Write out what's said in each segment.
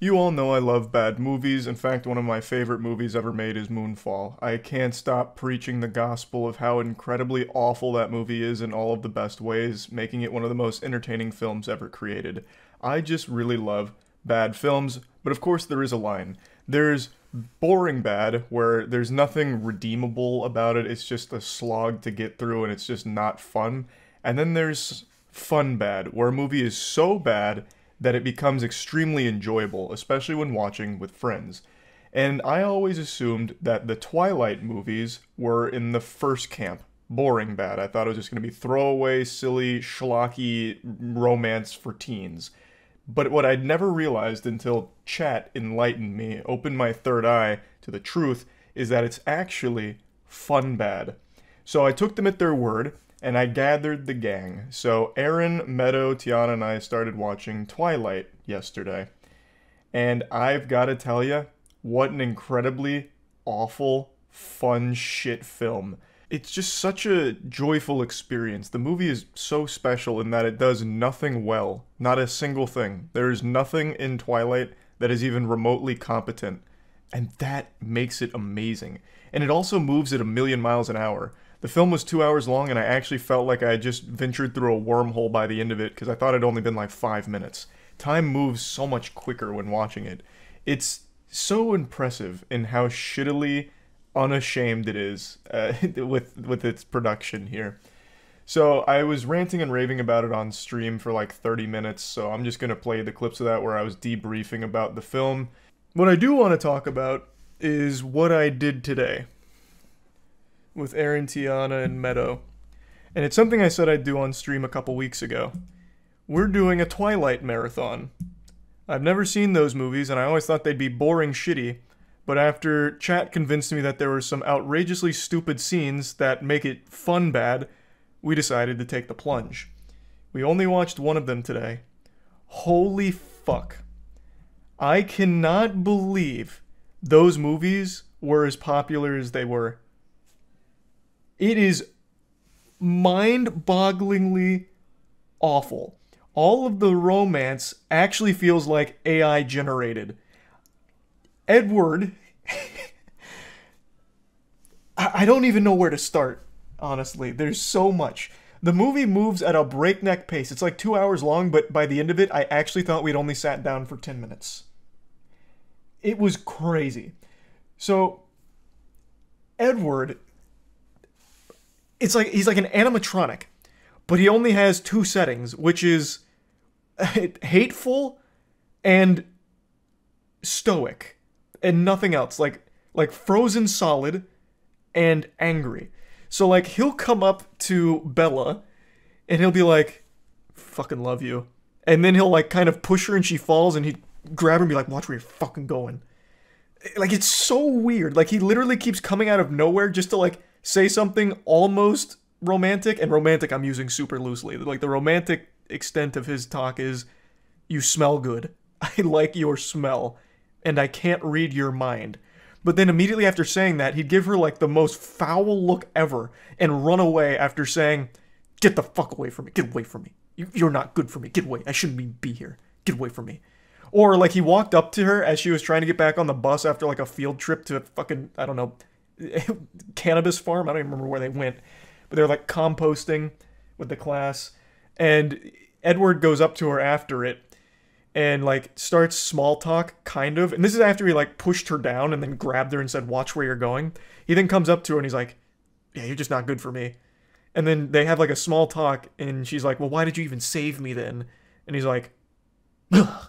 You all know I love bad movies. In fact, one of my favorite movies ever made is Moonfall. I can't stop preaching the gospel of how incredibly awful that movie is in all of the best ways, making it one of the most entertaining films ever created. I just really love bad films, but of course there is a line. There's boring bad, where there's nothing redeemable about it, it's just a slog to get through and it's just not fun. And then there's fun bad, where a movie is so bad that it becomes extremely enjoyable, especially when watching with friends. And I always assumed that the Twilight movies were in the first camp, boring bad. I thought it was just going to be throwaway, silly, schlocky romance for teens. But what I'd never realized until chat enlightened me, opened my third eye to the truth, is that it's actually fun bad. So I took them at their word, and I gathered the gang. So Aaron, Meadow, Tiana, and I started watching Twilight yesterday. And I've got to tell you, what an incredibly awful, fun shit film. It's just such a joyful experience. The movie is so special in that it does nothing well. Not a single thing. There is nothing in Twilight that is even remotely competent. And that makes it amazing. And it also moves at 1,000,000 miles an hour. The film was 2 hours long, and I actually felt like I had just ventured through a wormhole by the end of it, because I thought it'd only been like 5 minutes. Time moves so much quicker when watching it. It's so impressive in how shittily unashamed it is with its production here. So I was ranting and raving about it on stream for like 30 minutes, so I'm just going to play the clips of that where I was debriefing about the film. What I do want to talk about is what I did today with Aaron, Tiana, and Meadow. And it's something I said I'd do on stream a couple weeks ago. We're doing a Twilight marathon. I've never seen those movies, and I always thought they'd be boring shitty, but after chat convinced me that there were some outrageously stupid scenes that make it fun bad, we decided to take the plunge. We only watched one of them today. Holy fuck. I cannot believe those movies were as popular as they were. It is mind-bogglingly awful. All of the romance actually feels like AI generated. Edward, I don't even know where to start, honestly. There's so much. The movie moves at a breakneck pace. It's like 2 hours long, but by the end of it, I actually thought we'd only sat down for 10 minutes. It was crazy. So, Edward, it's like he's like an animatronic, but he only has two settings, which is hateful and stoic, and nothing else. Like frozen solid and angry. So like he'll come up to Bella and he'll be like, "Fucking love you," and then he'll like kind of push her and she falls, and he'd grab her and be like, "Watch where you're fucking going." Like, it's so weird. Like, he literally keeps coming out of nowhere just to like say something almost romantic, and romantic I'm using super loosely. Like, the romantic extent of his talk is, "You smell good. I like your smell, and I can't read your mind." But then immediately after saying that, he'd give her like the most foul look ever and run away after saying, "Get the fuck away from me. Get away from me. You're not good for me. Get away. I shouldn't be here. Get away from me." Or like he walked up to her as she was trying to get back on the bus after like a field trip to a fucking, I don't know, cannabis farm. I don't even remember where they went. But they're like composting with the class. And Edward goes up to her after it and like starts small talk, kind of. And this is after he like pushed her down and then grabbed her and said, "Watch where you're going." He then comes up to her and he's like, "Yeah, you're just not good for me." And then they have like a small talk and she's like, "Well, why did you even save me then?" And he's like, "Ugh."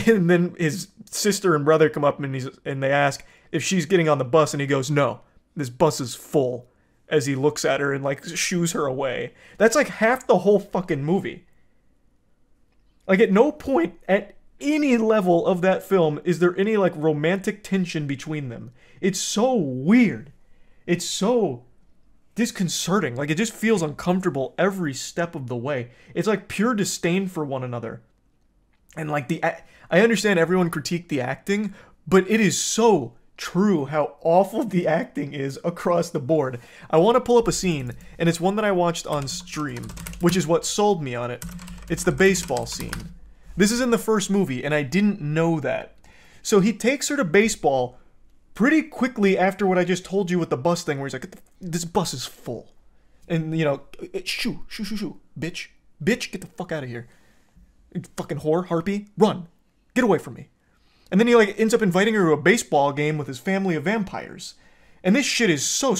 And then his sister and brother come up and they ask if she's getting on the bus, and he goes, "No, this bus is full," as he looks at her and like shoos her away. That's like half the whole fucking movie. Like, at no point at any level of that film is there any like romantic tension between them. It's so weird. It's so disconcerting. Like, it just feels uncomfortable every step of the way. It's like pure disdain for one another. And like I understand everyone critiqued the acting, but it is so true how awful the acting is across the board. I want to pull up a scene, and it's one that I watched on stream, which is what sold me on it. It's the baseball scene. This is in the first movie, and I didn't know that. So he takes her to baseball pretty quickly after what I just told you with the bus thing, where he's like, this bus is full. And, you know, shoo, bitch, get the fuck out of here. Fucking whore, harpy, run. Get away from me. And then he, like, ends up inviting her to a baseball game with his family of vampires. And this shit is so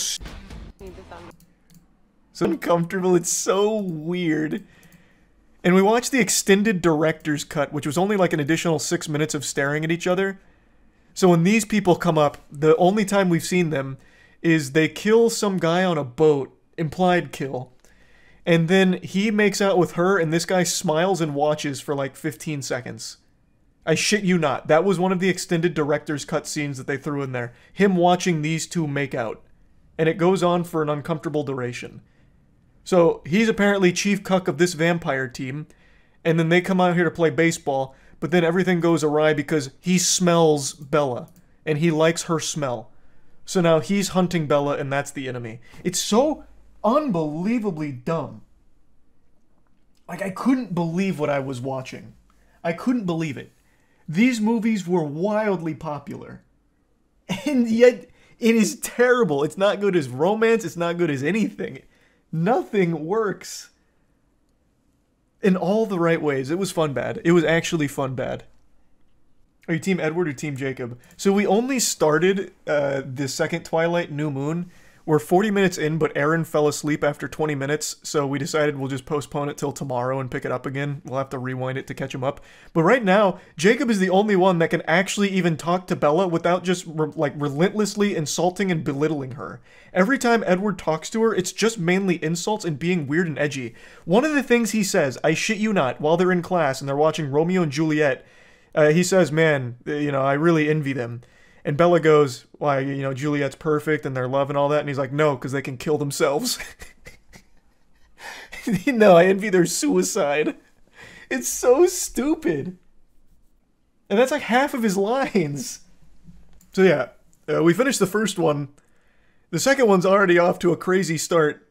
uncomfortable, it's so weird. And we watched the extended director's cut, which was only like an additional 6 minutes of staring at each other. So when these people come up, the only time we've seen them is they kill some guy on a boat, implied kill. And then he makes out with her, and this guy smiles and watches for like 15 seconds. I shit you not. That was one of the extended director's cut scenes that they threw in there. Him watching these two make out. And it goes on for an uncomfortable duration. So he's apparently chief cuck of this vampire team, and then they come out here to play baseball, but then everything goes awry because he smells Bella, and he likes her smell. So now he's hunting Bella, and that's the enemy. It's so unbelievably dumb. Like, I couldn't believe what I was watching. I couldn't believe it. These movies were wildly popular. And yet, it is terrible. It's not good as romance, it's not good as anything. Nothing works in all the right ways. It was fun bad. It was actually fun bad. Are you Team Edward or Team Jacob? So we only started the second Twilight, New Moon. We're 40 minutes in, but Aaron fell asleep after 20 minutes, so we decided we'll just postpone it till tomorrow and pick it up again. We'll have to rewind it to catch him up. But right now, Jacob is the only one that can actually even talk to Bella without just, relentlessly insulting and belittling her. Every time Edward talks to her, it's just mainly insults and being weird and edgy. One of the things he says, I shit you not, while they're in class and they're watching Romeo and Juliet, he says, man, you know, I really envy them. And Bella goes, why, you know, Juliet's perfect and their love and all that. And he's like, no, because they can kill themselves. No, I envy their suicide. It's so stupid. And that's like half of his lines. So yeah, we finished the first one. The second one's already off to a crazy start.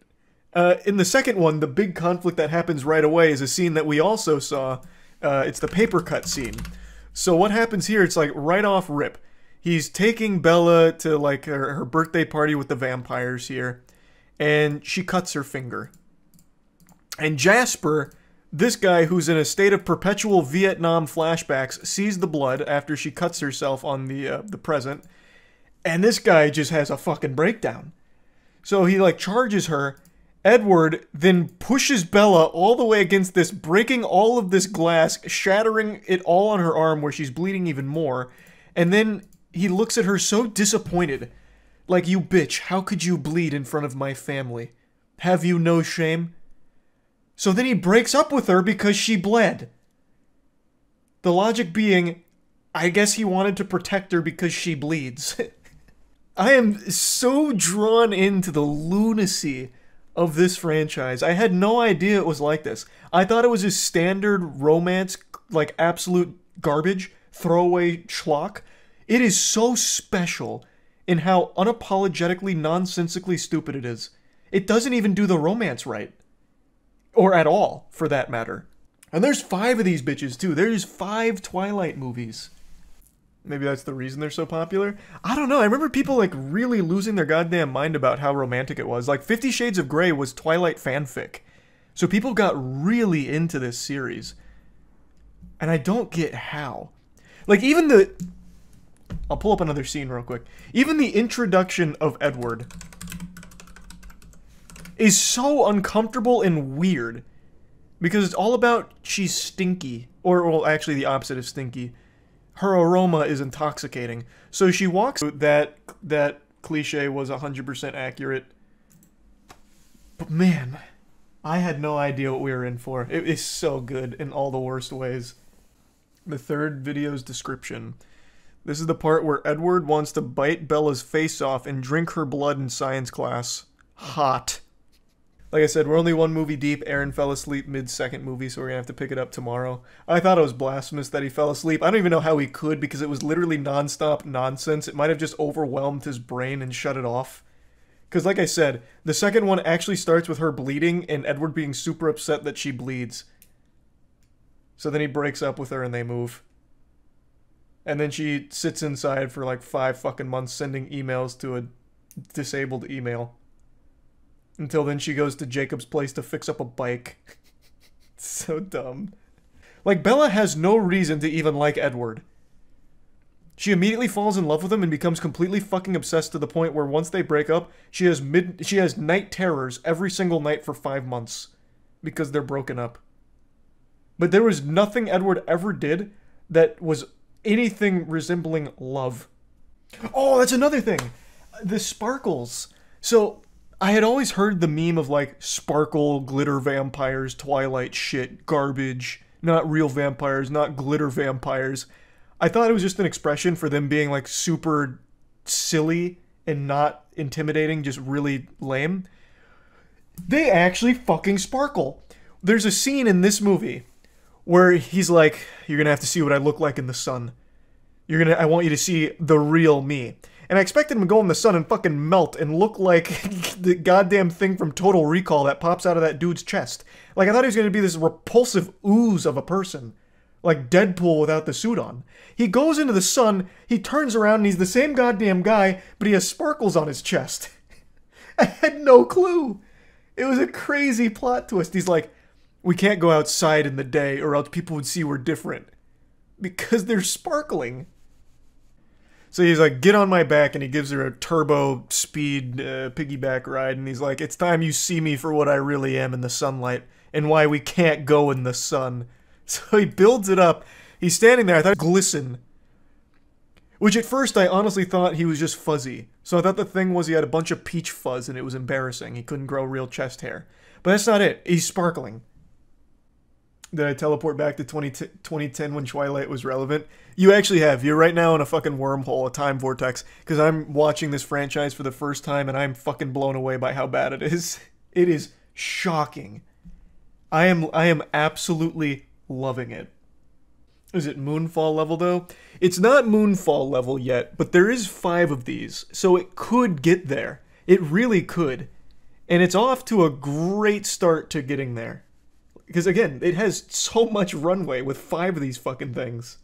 In the second one, the big conflict that happens right away is a scene that we also saw. It's the paper cut scene. So what happens here, it's like right off rip. He's taking Bella to, like, her birthday party with the vampires here, and she cuts her finger. And Jasper, this guy who's in a state of perpetual Vietnam flashbacks, sees the blood after she cuts herself on the present, and this guy just has a fucking breakdown. So he, like, charges her. Edward then pushes Bella all the way against this, breaking all of this glass, shattering it all on her arm where she's bleeding even more, and then he looks at her so disappointed. Like, you bitch, how could you bleed in front of my family? Have you no shame? So then he breaks up with her because she bled. The logic being, I guess he wanted to protect her because she bleeds. I am so drawn into the lunacy of this franchise. I had no idea it was like this. I thought it was a standard romance, like absolute garbage, throwaway schlock. It is so special in how unapologetically, nonsensically stupid it is. It doesn't even do the romance right. Or at all, for that matter. And there's 5 of these bitches, too. There's 5 Twilight movies. Maybe that's the reason they're so popular? I don't know. I remember people, like, really losing their goddamn mind about how romantic it was. Like, 50 Shades of Grey was Twilight fanfic. So people got really into this series. And I don't get how. Like, even the... I'll pull up another scene real quick. Even the introduction of Edward is so uncomfortable and weird. Because it's all about she's stinky. Or, well, actually the opposite of stinky. Her aroma is intoxicating. So she walks... That cliche was 100% accurate. But man, I had no idea what we were in for. It is so good in all the worst ways. The third video's description. This is the part where Edward wants to bite Bella's face off and drink her blood in science class. Hot. Like I said, we're only 1 movie deep. Aaron fell asleep mid-second movie, so we're gonna have to pick it up tomorrow. I thought it was blasphemous that he fell asleep. I don't even know how he could, because it was literally non-stop nonsense. It might have just overwhelmed his brain and shut it off. Because like I said, the second one actually starts with her bleeding and Edward being super upset that she bleeds. So then he breaks up with her and they move. And then she sits inside for like 5 fucking months sending emails to a disabled email. Until then she goes to Jacob's place to fix up a bike. So dumb. Like, Bella has no reason to even like Edward. She immediately falls in love with him and becomes completely fucking obsessed to the point where once they break up, she has night terrors every single night for 5 months. Because they're broken up. But there was nothing Edward ever did that was anything resembling love. Oh, that's another thing. The sparkles. So, I had always heard the meme of like sparkle, glitter vampires, Twilight shit, garbage, not real vampires, not glitter vampires. I thought it was just an expression for them being like super silly and not intimidating, just really lame. They actually fucking sparkle. There's a scene in this movie where he's like, you're gonna have to see what I look like in the sun. I want you to see the real me. And I expected him to go in the sun and fucking melt and look like the goddamn thing from Total Recall that pops out of that dude's chest. Like, I thought he was gonna be this repulsive ooze of a person. Like Deadpool without the suit on. He goes into the sun, he turns around and he's the same goddamn guy, but he has sparkles on his chest. I had no clue. It was a crazy plot twist. He's like, we can't go outside in the day or else people would see we're different. Because they're sparkling. So he's like, get on my back, and he gives her a turbo speed piggyback ride, and he's like, it's time you see me for what I really am in the sunlight, and why we can't go in the sun. So he builds it up. He's standing there, I thought, glisten. Which at first I honestly thought he was just fuzzy. So I thought the thing was he had a bunch of peach fuzz, and it was embarrassing. He couldn't grow real chest hair. But that's not it. He's sparkling. Did I teleport back to 2010 when Twilight was relevant? You actually have. You're right now in a fucking wormhole, a time vortex. Because I'm watching this franchise for the first time and I'm fucking blown away by how bad it is. It is shocking. I am absolutely loving it. Is it Moonfall level though? It's not Moonfall level yet, but there is 5 of these. So it could get there. It really could. And it's off to a great start to getting there. Because again, it has so much runway with 5 of these fucking things.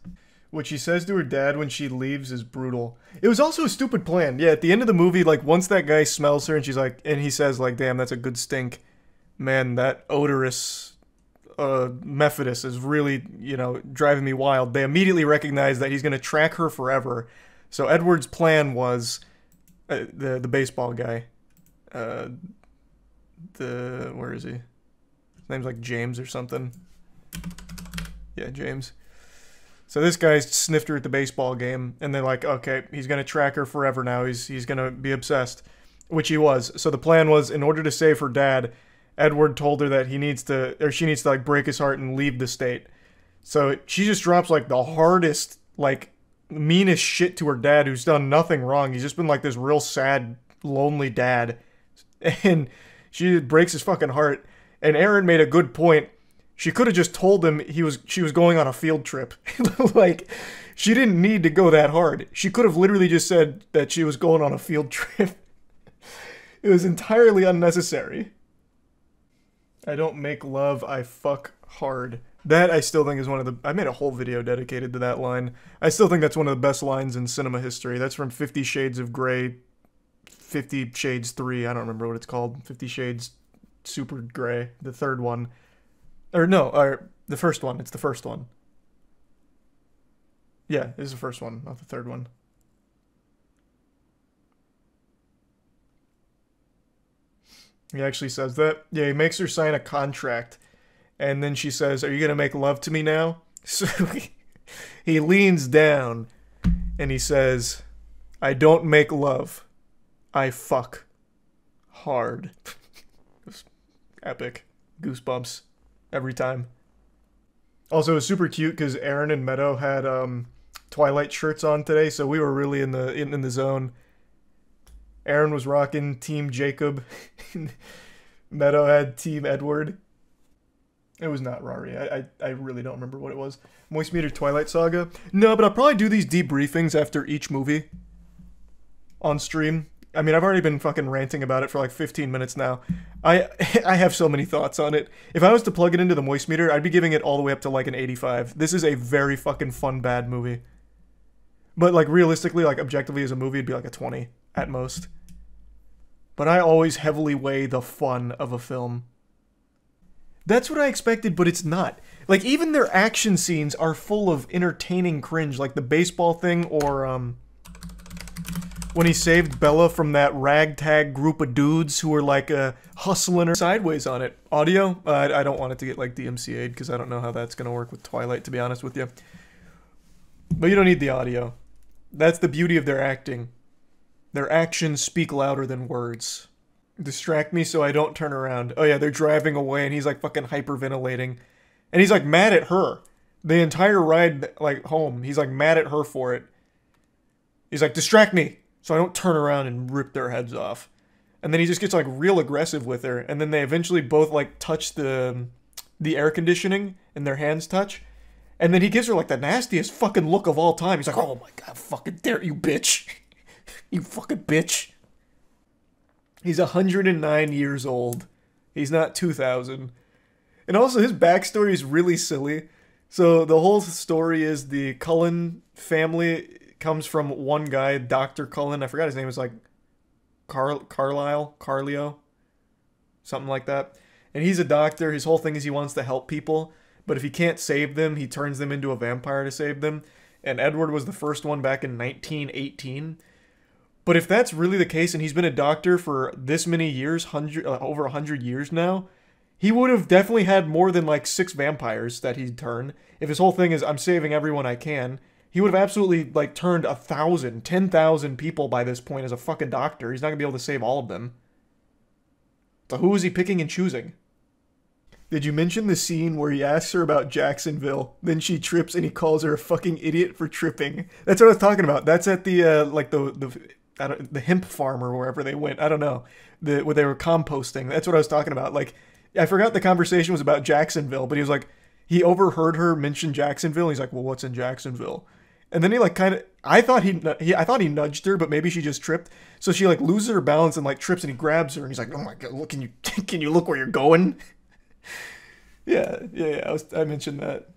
What she says to her dad when she leaves is brutal. It was also a stupid plan. Yeah, at the end of the movie, like, once that guy smells her and she's like, and he says, like, damn, that's a good stink. Man, that odorous Methodist is really, you know, driving me wild. They immediately recognize that he's going to track her forever. So Edward's plan was, the baseball guy. Where is he? His name's like James or something. Yeah, James. So this guy sniffed her at the baseball game, and they're like, okay, he's gonna track her forever now. He's gonna be obsessed, which he was. So the plan was, in order to save her dad, Edward told her that she needs to like break his heart and leave the state. So she just drops like the hardest, like meanest shit to her dad, who's done nothing wrong. He's just been like this real sad, lonely dad, and she breaks his fucking heart. And Aaron made a good point. She could have just told him she was going on a field trip. Like, she didn't need to go that hard. She could have literally just said that she was going on a field trip. It was entirely unnecessary. I don't make love, I fuck hard. That I still think is one of the... I made a whole video dedicated to that line. I still think that's one of the best lines in cinema history. That's from 50 Shades of Grey. 50 Shades 3, I don't remember what it's called. 50 Shades... Super Gray, the third one. The first one. It's the first one. Yeah, it is the first one, not the third one. He actually says that. Yeah, he makes her sign a contract. And then she says, are you going to make love to me now? So he leans down and he says, I don't make love. I fuck hard. Epic. Goosebumps. Every time. Also, it was super cute because Aaron and Meadow had Twilight shirts on today, so we were really in the zone. Aaron was rocking Team Jacob. Meadow had Team Edward. It was not Rari. I really don't remember what it was. Moist Meter Twilight Saga? No, but I'll probably do these debriefings after each movie. On stream. I mean, I've already been fucking ranting about it for like 15 minutes now. I have so many thoughts on it. If I was to plug it into the Moist Meter, I'd be giving it all the way up to like an 85. This is a very fucking fun, bad movie. But like realistically, like objectively as a movie, it'd be like a 20 at most. But I always heavily weigh the fun of a film. That's what I expected, but it's not. Like, even their action scenes are full of entertaining cringe, like the baseball thing, or, when he saved Bella from that ragtag group of dudes who were, like, hustling her sideways on it. Audio? I don't want it to get, like, DMCA'd, because I don't know how that's gonna work with Twilight, to be honest with you. But you don't need the audio. That's the beauty of their acting. Their actions speak louder than words. Distract me so I don't turn around. Oh yeah, they're driving away and he's like fucking hyperventilating. And he's like mad at her. The entire ride, like, home, he's like mad at her for it. He's like, distract me so I don't turn around and rip their heads off. And then he just gets like real aggressive with her. And then they eventually both like touch the air conditioning and their hands touch. And then he gives her like the nastiest fucking look of all time. He's like, oh my god, fucking dare you, bitch. You fucking bitch. He's 109 years old. He's not 2,000. And also his backstory is really silly. So the whole story is the Cullen family comes from one guy, Dr. Cullen. I forgot his name. It's like Carlio, something like that. And he's a doctor. His whole thing is he wants to help people. But if he can't save them, he turns them into a vampire to save them. And Edward was the first one back in 1918. But if that's really the case, and he's been a doctor for this many years, over 100 years now, he would have definitely had more than like 6 vampires that he'd turn. If his whole thing is, I'm saving everyone I can, he would have absolutely like turned 1,000, 10,000 people by this point as a fucking doctor. He's not going to be able to save all of them. So who is he picking and choosing? Did you mention the scene where he asks her about Jacksonville, then she trips and he calls her a fucking idiot for tripping? That's what I was talking about. That's at the, like the hemp farm or wherever they went. I don't know. Where they were composting. That's what I was talking about. Like, I forgot the conversation was about Jacksonville, but he was like, he overheard her mention Jacksonville. He's like, well, what's in Jacksonville? And then he like kind of, I thought he nudged her, but maybe she just tripped. So she like loses her balance and like trips and he grabs her and he's like, oh my god, look, can you look where you're going? Yeah, I mentioned that.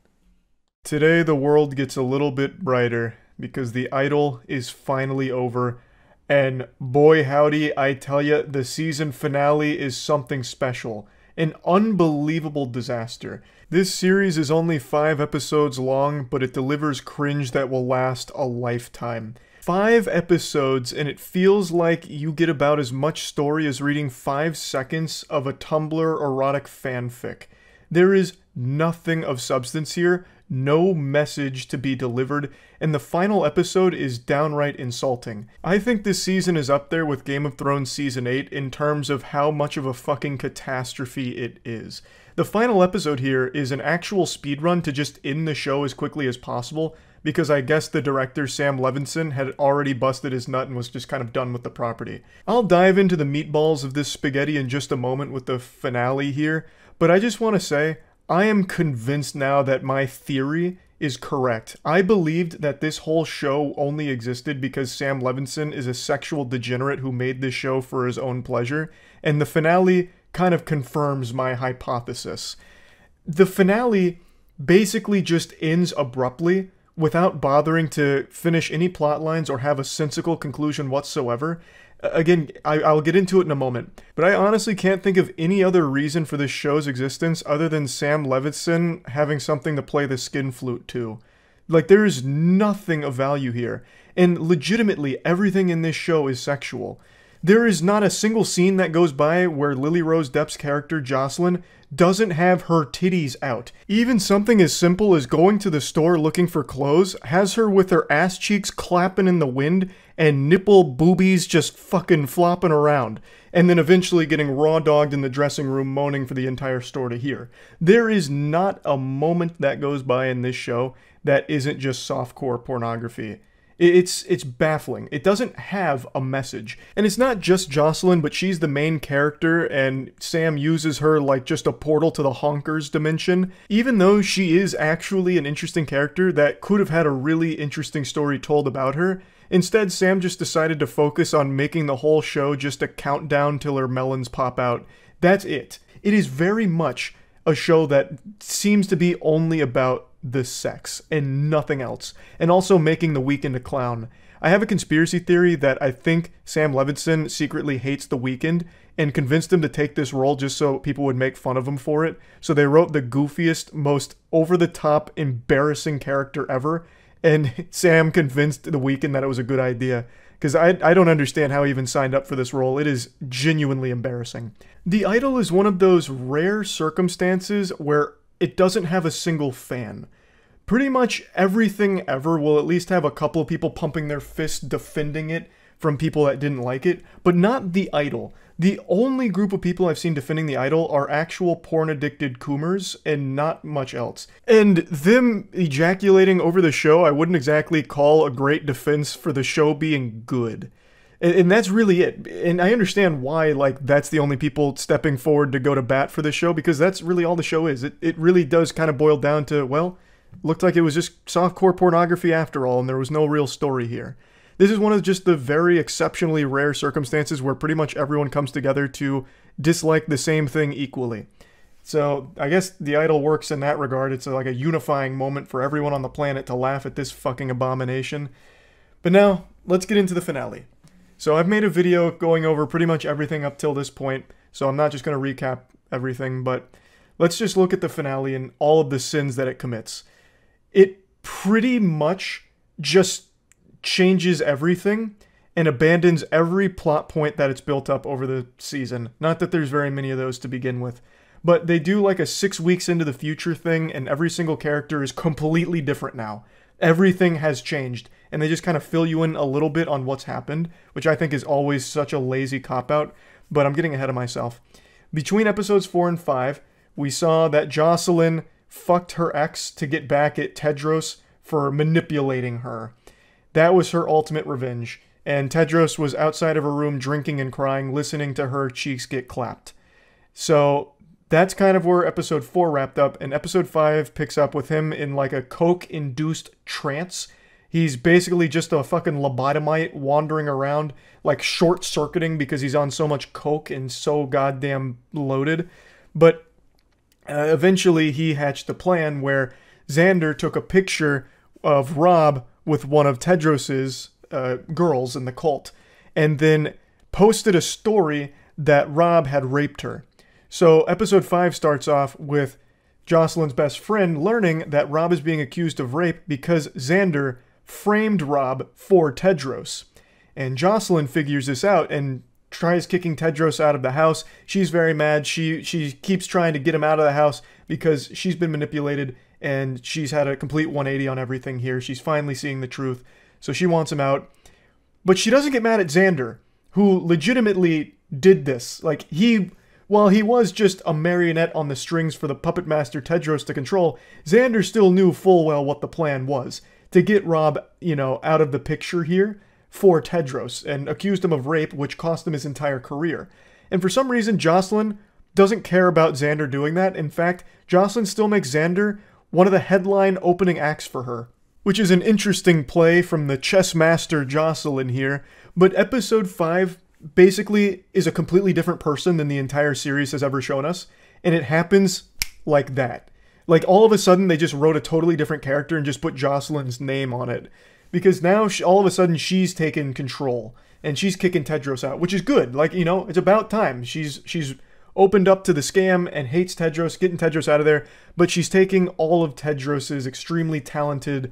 Today the world gets a little bit brighter because The Idol is finally over. And boy howdy, I tell ya, the season finale is something special. An unbelievable disaster. This series is only 5 episodes long, but it delivers cringe that will last a lifetime. 5 episodes, and it feels like you get about as much story as reading 5 seconds of a Tumblr erotic fanfic. There is nothing of substance here, no message to be delivered, and the final episode is downright insulting. I think this season is up there with Game of Thrones Season 8 in terms of how much of a fucking catastrophe it is. The final episode here is an actual speedrun to just end the show as quickly as possible, because I guess the director, Sam Levinson, had already busted his nut and was just kind of done with the property. I'll dive into the meatballs of this spaghetti in just a moment with the finale here, but I just want to say, I am convinced now that my theory is correct. I believed that this whole show only existed because Sam Levinson is a sexual degenerate who made this show for his own pleasure, and the finale kind of confirms my hypothesis. The finale basically just ends abruptly, without bothering to finish any plot lines or have a sensical conclusion whatsoever. Again, I'll get into it in a moment, but I honestly can't think of any other reason for this show's existence other than Sam Levinson having something to play the skin flute to. Like, there is nothing of value here, and legitimately everything in this show is sexual. There is not a single scene that goes by where Lily Rose Depp's character, Jocelyn, doesn't have her titties out. Even something as simple as going to the store looking for clothes has her with her ass cheeks clapping in the wind and nipple boobies just fucking flopping around, and then eventually getting raw dogged in the dressing room moaning for the entire store to hear. There is not a moment that goes by in this show that isn't just softcore pornography. It's baffling. It doesn't have a message. And it's not just Jocelyn, but she's the main character, and Sam uses her like just a portal to the honkers dimension. Even though she is actually an interesting character that could have had a really interesting story told about her, instead Sam just decided to focus on making the whole show just a countdown till her melons pop out. That's it. It is very much a show that seems to be only about the sex and nothing else. And also making The Weeknd a clown. I have a conspiracy theory that I think Sam Levinson secretly hates The Weeknd and convinced him to take this role just so people would make fun of him for it. So they wrote the goofiest, most over-the-top, embarrassing character ever, and Sam convinced The Weeknd that it was a good idea. Because I don't understand how he even signed up for this role. It is genuinely embarrassing. The Idol is one of those rare circumstances where it doesn't have a single fan. Pretty much everything ever will at least have a couple of people pumping their fists defending it from people that didn't like it, but not The Idol. The only group of people I've seen defending The Idol are actual porn-addicted coomers and not much else. And them ejaculating over the show, I wouldn't exactly call a great defense for the show being good. And that's really it. And I understand why, like, that's the only people stepping forward to go to bat for the show, because that's really all the show is. It really does kind of boil down to, well, looked like it was just softcore pornography after all, and there was no real story here. This is one of just the very exceptionally rare circumstances where pretty much everyone comes together to dislike the same thing equally. So I guess The Idol works in that regard. It's like a unifying moment for everyone on the planet to laugh at this fucking abomination. But now, let's get into the finale. So I've made a video going over pretty much everything up till this point, so I'm not just going to recap everything, but let's just look at the finale and all of the sins that it commits. It pretty much just changes everything and abandons every plot point that it's built up over the season. Not that there's very many of those to begin with, but they do like a 6 weeks into the future thing, and every single character is completely different now. Everything has changed, and they just kind of fill you in a little bit on what's happened, which I think is always such a lazy cop-out, but I'm getting ahead of myself. Between episodes 4 and 5, we saw that Jocelyn fucked her ex to get back at Tedros for manipulating her. That was her ultimate revenge, and Tedros was outside of her room drinking and crying, listening to her cheeks get clapped. So that's kind of where episode 4 wrapped up, and episode 5 picks up with him in like a coke-induced trance. He's basically just a fucking lobotomite wandering around, like short-circuiting because he's on so much coke and so goddamn loaded. But eventually he hatched a plan where Xander took a picture of Rob with one of Tedros's girls in the cult, and then posted a story that Rob had raped her. So episode 5 starts off with Jocelyn's best friend learning that Rob is being accused of rape because Xander framed Rob for Tedros. And Jocelyn figures this out and tries kicking Tedros out of the house. She's very mad. She keeps trying to get him out of the house because she's been manipulated and she's had a complete 180 on everything here. She's finally seeing the truth. So she wants him out. But she doesn't get mad at Xander, who legitimately did this. Like, while he was just a marionette on the strings for the puppet master Tedros to control, Xander still knew full well what the plan was. To get Rob, out of the picture here for Tedros, and accused him of rape, which cost him his entire career. And for some reason, Jocelyn doesn't care about Xander doing that. In fact, Jocelyn still makes Xander one of the headline opening acts for her, which is an interesting play from the chess master Jocelyn here. But episode 5 basically is a completely different person than the entire series has ever shown us, and it happens like that. Like, all of a sudden, they just wrote a totally different character and just put Jocelyn's name on it. Because now, all of a sudden, she's taken control, and she's kicking Tedros out, which is good. Like, it's about time. She's opened up to the scam and hates Tedros, getting Tedros out of there, but she's taking all of Tedros's extremely talented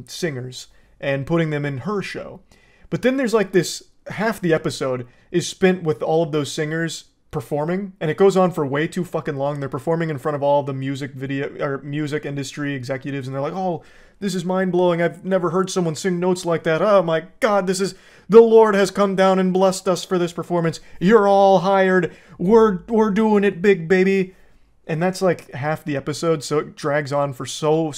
singers and putting them in her show. But then there's like this, half the episode is spent with all of those singers performing, and it goes on for way too fucking long. They're performing in front of all the music industry executives, and they're like, oh, this is mind-blowing. I've never heard someone sing notes like that. Oh my god, the Lord has come down and blessed us for this performance. You're all hired. We're doing it big, baby. And that's like half the episode, so it drags on for so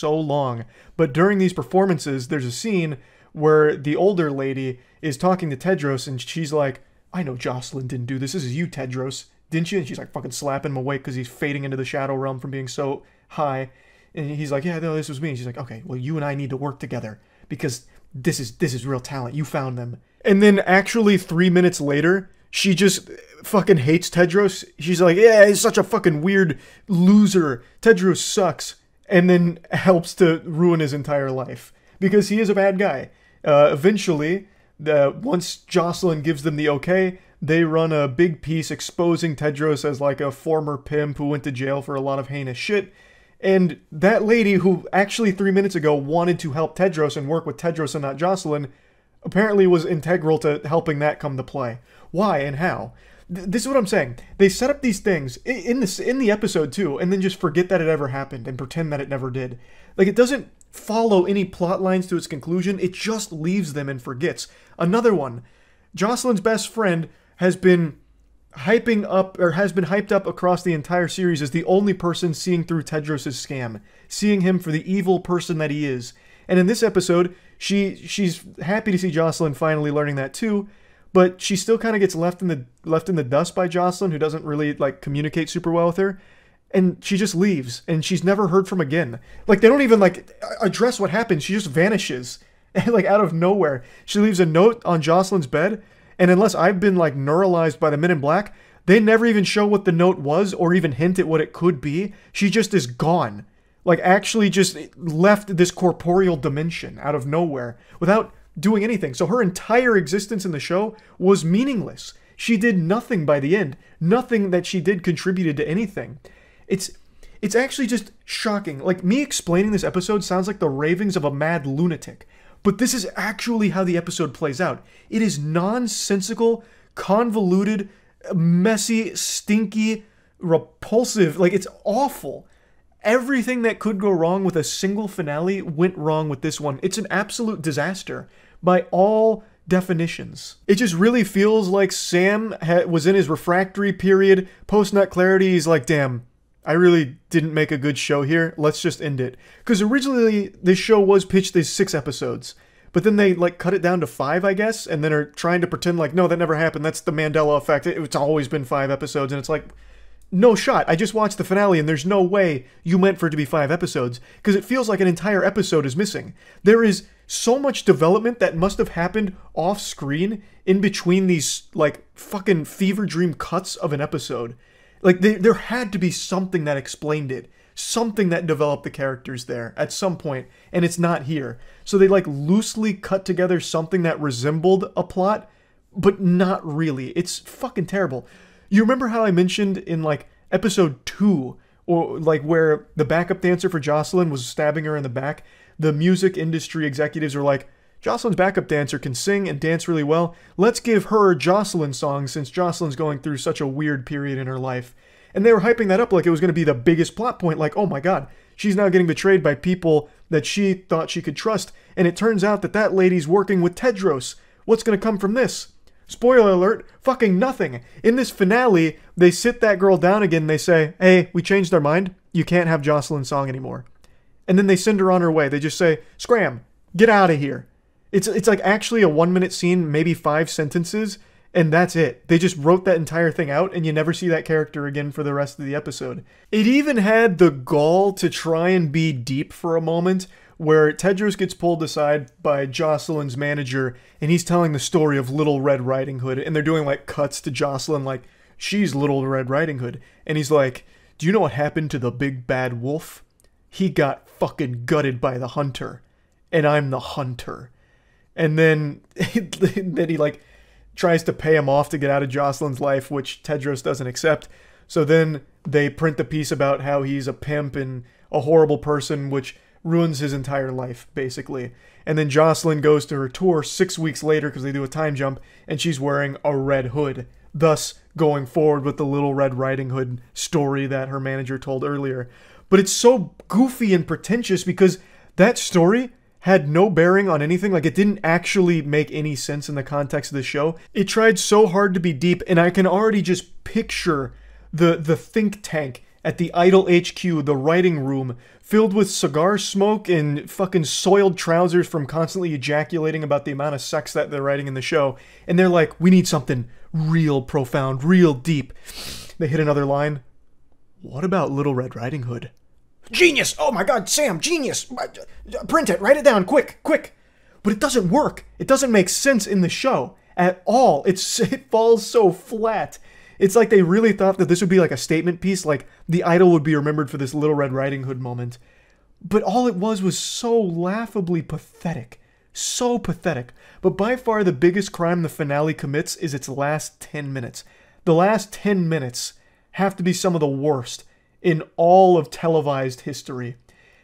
long. But during these performances, there's a scene where the older lady is talking to Tedros, and she's like, I know Jocelyn didn't do this. This is you, Tedros. Didn't you? And she's like fucking slapping him awake because he's fading into the shadow realm from being so high. And he's like, yeah, no, this was me. And she's like, okay, well, you and I need to work together because this is real talent. You found them. And then actually 3 minutes later, she just fucking hates Tedros. She's like, yeah, he's such a fucking weird loser. Tedros sucks. and then helps to ruin his entire life because he is a bad guy. Eventually, once Jocelyn gives them the okay, they run a big piece exposing Tedros as like a former pimp who went to jail for a lot of heinous shit. And that lady who actually 3 minutes ago wanted to help Tedros and work with Tedros and not Jocelyn apparently was integral to helping that come to play. Why and how? This is what I'm saying. They set up these things in the episode too, and then just forget that it ever happened and pretend that it never did. Like, it doesn't follow any plot lines to its conclusion. It just leaves them and forgets. Another one. Jocelyn's best friend has been hyped up across the entire series as the only person seeing through Tedros' scam, seeing him for the evil person that he is. And in this episode, she's happy to see Jocelyn finally learning that too, but she still kind of gets left in the dust by Jocelyn, who doesn't really like communicate super well with her. And she just leaves, and she's never heard from again. Like, they don't even like address what happened. She just vanishes, and like out of nowhere. She leaves a note on Jocelyn's bed, and unless I've been like neuralized by the Men in Black, they never even show what the note was or even hint at what it could be. She just is gone. Like, actually just left this corporeal dimension out of nowhere without doing anything. So her entire existence in the show was meaningless. She did nothing by the end. Nothing that she did contributed to anything. It's actually just shocking. Like, me explaining this episode sounds like the ravings of a mad lunatic. But this is actually how the episode plays out. It is nonsensical, convoluted, messy, stinky, repulsive. Like, it's awful. Everything that could go wrong with a single finale went wrong with this one. It's an absolute disaster by all definitions. It just really feels like Sam was in his refractory period. Post-nut clarity, he's like, damn, I really didn't make a good show here. Let's just end it. Because originally, this show was pitched as 6 episodes. But then they, like, cut it down to 5, I guess, and then are trying to pretend like, no, that never happened. That's the Mandela effect. It's always been 5 episodes. And it's like, no shot. I just watched the finale, and there's no way you meant for it to be 5 episodes. Because it feels like an entire episode is missing. There is so much development that must have happened off-screen in between these, like, fucking fever dream cuts of an episode. Like, there had to be something that explained it. Something that developed the characters there at some point, and it's not here. So they, like, loosely cut together something that resembled a plot, but not really. It's fucking terrible. You remember how I mentioned in, like, episode 2, or, like, where the backup dancer for Jocelyn was stabbing her in the back? The music industry executives were like, Jocelyn's backup dancer can sing and dance really well. Let's give her Jocelyn songs since Jocelyn's going through such a weird period in her life. And they were hyping that up like it was going to be the biggest plot point. Like, oh my god, she's now getting betrayed by people that she thought she could trust. And it turns out that that lady's working with Tedros. What's going to come from this? Spoiler alert, fucking nothing. In this finale, they sit that girl down again and they say, hey, we changed our mind. You can't have Jocelyn's song anymore. And then they send her on her way. They just say, scram, get out of here. It's like actually a 1-minute scene, maybe 5 sentences, and that's it. They just wrote that entire thing out, and you never see that character again for the rest of the episode. It even had the gall to try and be deep for a moment, where Tedros gets pulled aside by Jocelyn's manager, and he's telling the story of Little Red Riding Hood, and they're doing like cuts to Jocelyn like, she's Little Red Riding Hood. And he's like, do you know what happened to the big bad wolf? He got fucking gutted by the hunter, and I'm the hunter. And then he like tries to pay him off to get out of Jocelyn's life, which Tedros doesn't accept. So then they print the piece about how he's a pimp and a horrible person, which ruins his entire life, basically. And then Jocelyn goes to her tour 6 weeks later because they do a time jump, and she's wearing a red hood, thus going forward with the Little Red Riding Hood story that her manager told earlier. But it's so goofy and pretentious because that story had no bearing on anything. Like, it didn't actually make any sense in the context of the show. It tried so hard to be deep, and I can already just picture the think tank at the Idol HQ, the writing room, filled with cigar smoke and fucking soiled trousers from constantly ejaculating about the amount of sex that they're writing in the show. And they're like, we need something real profound, real deep. They hit another line. What about Little Red Riding Hood? Genius! Oh my god, Sam, genius! Print it, write it down, quick, quick! But it doesn't work. It doesn't make sense in the show at all. It falls so flat. It's like they really thought that this would be like a statement piece, like the Idol would be remembered for this Little Red Riding Hood moment. But all it was so laughably pathetic. So pathetic. But by far the biggest crime the finale commits is its last 10 minutes. The last 10 minutes have to be some of the worst in all of televised history.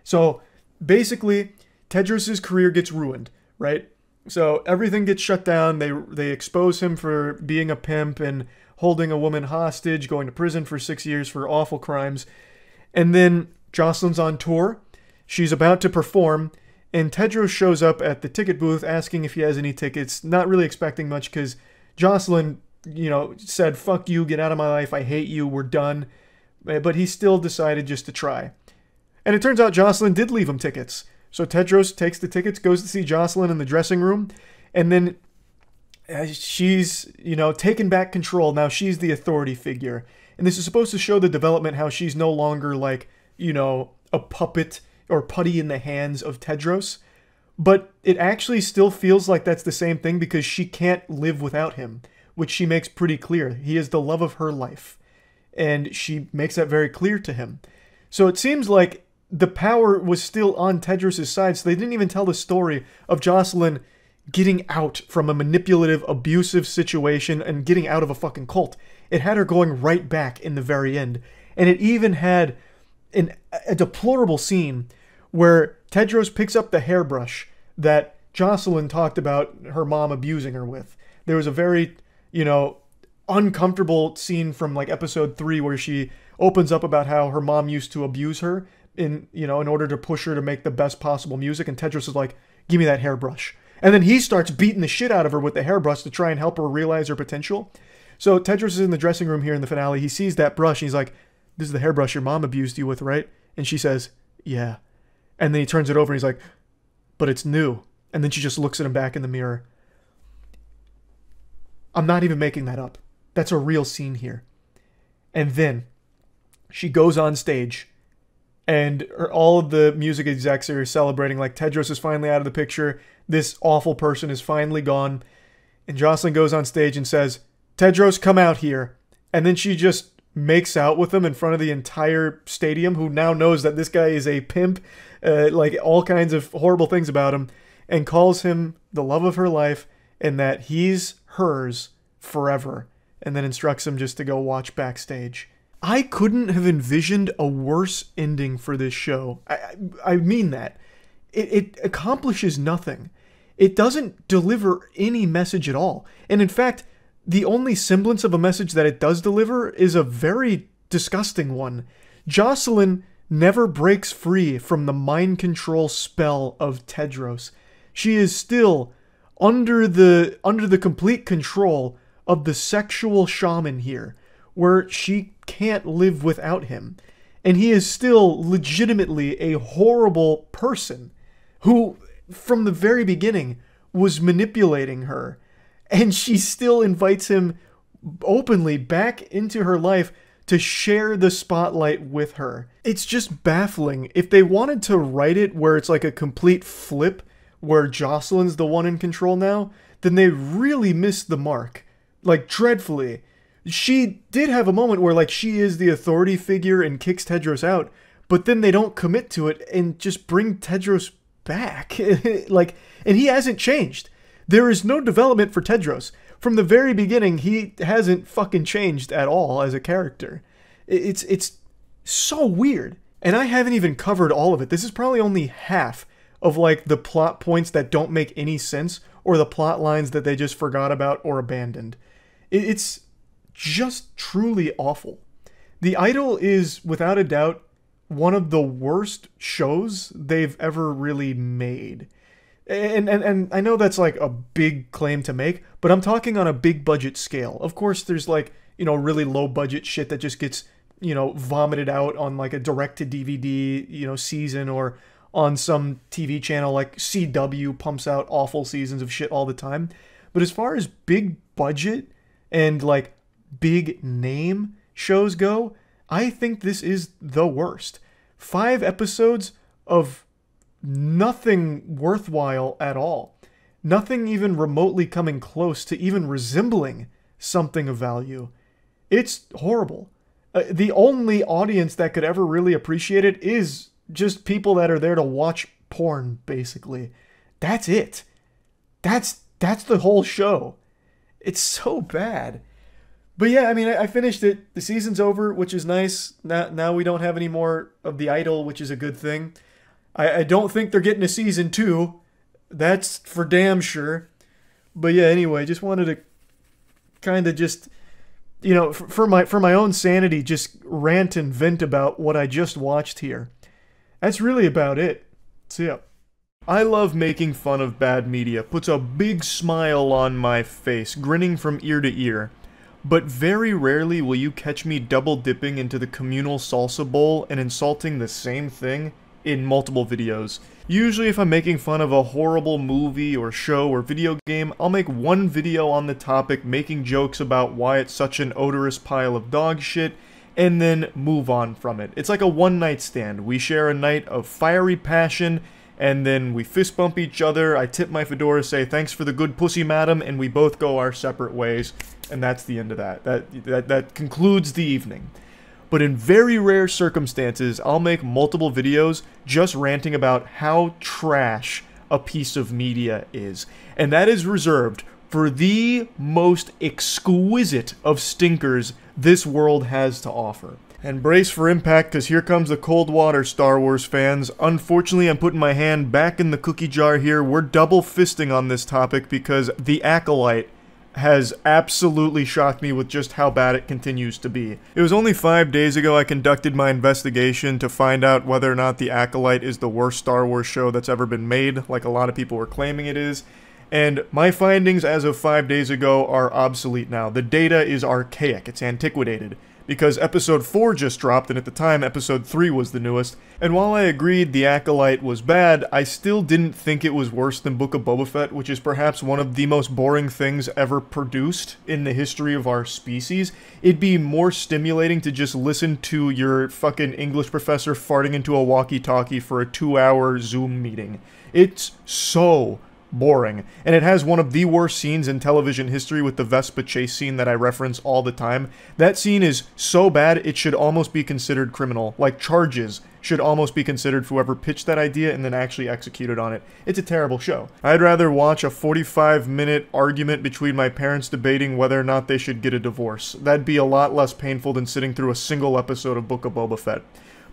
So basically, Tedros' career gets ruined, right? So everything gets shut down. They expose him for being a pimp and holding a woman hostage, going to prison for 6 years for awful crimes. And then Jocelyn's on tour. She's about to perform, and Tedros shows up at the ticket booth asking if he has any tickets, not really expecting much because Jocelyn, said, "Fuck you, get out of my life, I hate you, we're done." But he still decided just to try. And it turns out Jocelyn did leave him tickets. So Tedros takes the tickets, goes to see Jocelyn in the dressing room, and then she's, taken back control. Now she's the authority figure. And this is supposed to show the development how she's no longer like, a puppet or putty in the hands of Tedros. But it actually still feels like that's the same thing because she can't live without him, which she makes pretty clear. He is the love of her life. And she makes that very clear to him. So it seems like the power was still on Tedros' side, so they didn't even tell the story of Jocelyn getting out from a manipulative, abusive situation and getting out of a fucking cult. It had her going right back in the very end. And it even had a deplorable scene where Tedros picks up the hairbrush that Jocelyn talked about her mom abusing her with. There was a very, uncomfortable scene from like episode 3 where she opens up about how her mom used to abuse her in order to push her to make the best possible music. And Tedros is like, "Give me that hairbrush." And then he starts beating the shit out of her with the hairbrush to try and help her realize her potential. So Tedros is in the dressing room here in the finale. He sees that brush and he's like, "This is the hairbrush your mom abused you with, right?" And she says, "Yeah." And then he turns it over and he's like, "But it's new." And then she just looks at him back in the mirror. I'm not even making that up. That's a real scene here. And then she goes on stage and all of the music execs are celebrating like Tedros is finally out of the picture. This awful person is finally gone. And Jocelyn goes on stage and says, "Tedros, come out here." And then she just makes out with him in front of the entire stadium, who now knows that this guy is a pimp, like all kinds of horrible things about him, and calls him the love of her life and that he's hers forever, and then instructs him just to go watch backstage. I couldn't have envisioned a worse ending for this show. I mean that. It accomplishes nothing. It doesn't deliver any message at all. And in fact, the only semblance of a message that it does deliver is a very disgusting one. Jocelyn never breaks free from the mind control spell of Tedros. She is still under the complete control of the sexual shaman here, where she can't live without him. And he is still legitimately a horrible person who, from the very beginning, was manipulating her. And she still invites him openly back into her life to share the spotlight with her. It's just baffling. If they wanted to write it where it's like a complete flip, where Jocelyn's the one in control now, then they really missed the mark. Like, dreadfully. She did have a moment where, like, she is the authority figure and kicks Tedros out, but then they don't commit to it and just bring Tedros back. Like, and he hasn't changed. There is no development for Tedros. From the very beginning, he hasn't fucking changed at all as a character. It's so weird. And I haven't even covered all of it. This is probably only half of, like, the plot points that don't make any sense or the plot lines that they just forgot about or abandoned. It's just truly awful. The Idol is, without a doubt, one of the worst shows they've ever really made. And I know that's like a big claim to make, but I'm talking on a big budget scale. Of course, there's like, really low budget shit that just gets, vomited out on like a direct to DVD, season, or on some TV channel like CW pumps out awful seasons of shit all the time. But as far as big budget and like big name shows go, I think this is the worst. 5 episodes of nothing worthwhile at all. Nothing even remotely coming close to even resembling something of value. It's horrible. The only audience that could ever really appreciate it is just people that are there to watch porn, basically. That's it. That's the whole show. It's so bad. But yeah, I mean, I finished it. The season's over, which is nice. Now we don't have any more of The Idol, which is a good thing. I don't think they're getting a season 2. That's for damn sure. But yeah, anyway, just wanted to kind of just, you know, for my own sanity, just rant and vent about what I just watched here. That's really about it. So yeah. I love making fun of bad media. Puts a big smile on my face, grinning from ear to ear. But very rarely will you catch me double dipping into the communal salsa bowl and insulting the same thing in multiple videos. Usually if I'm making fun of a horrible movie or show or video game, I'll make one video on the topic making jokes about why it's such an odorous pile of dog shit, and then move on from it. It's like a one-night stand. We share a night of fiery passion, and then we fist bump each other, I tip my fedora, say thanks for the good pussy madam, and we both go our separate ways, and that's the end of that. That concludes the evening. But in very rare circumstances, I'll make multiple videos just ranting about how trash a piece of media is. And that is reserved for the most exquisite of stinkers this world has to offer. And brace for impact, because here comes the cold water, Star Wars fans. Unfortunately, I'm putting my hand back in the cookie jar here. We're double fisting on this topic because The Acolyte has absolutely shocked me with just how bad it continues to be. It was only 5 days ago I conducted my investigation to find out whether or not The Acolyte is the worst Star Wars show that's ever been made, like a lot of people were claiming it is. And my findings as of 5 days ago are obsolete now. The data is archaic, it's antiquated. Because episode 4 just dropped, and at the time episode 3 was the newest. And while I agreed The Acolyte was bad, I still didn't think it was worse than Book of Boba Fett, which is perhaps one of the most boring things ever produced in the history of our species. It'd be more stimulating to just listen to your fucking English professor farting into a walkie-talkie for a 2-hour Zoom meeting. It's so boring. And it has one of the worst scenes in television history with the Vespa chase scene that I reference all the time. That scene is so bad it should almost be considered criminal. Like, charges should almost be considered for whoever pitched that idea and then actually executed on it. It's a terrible show. I'd rather watch a 45-minute argument between my parents debating whether or not they should get a divorce. That'd be a lot less painful than sitting through a single episode of Book of Boba Fett.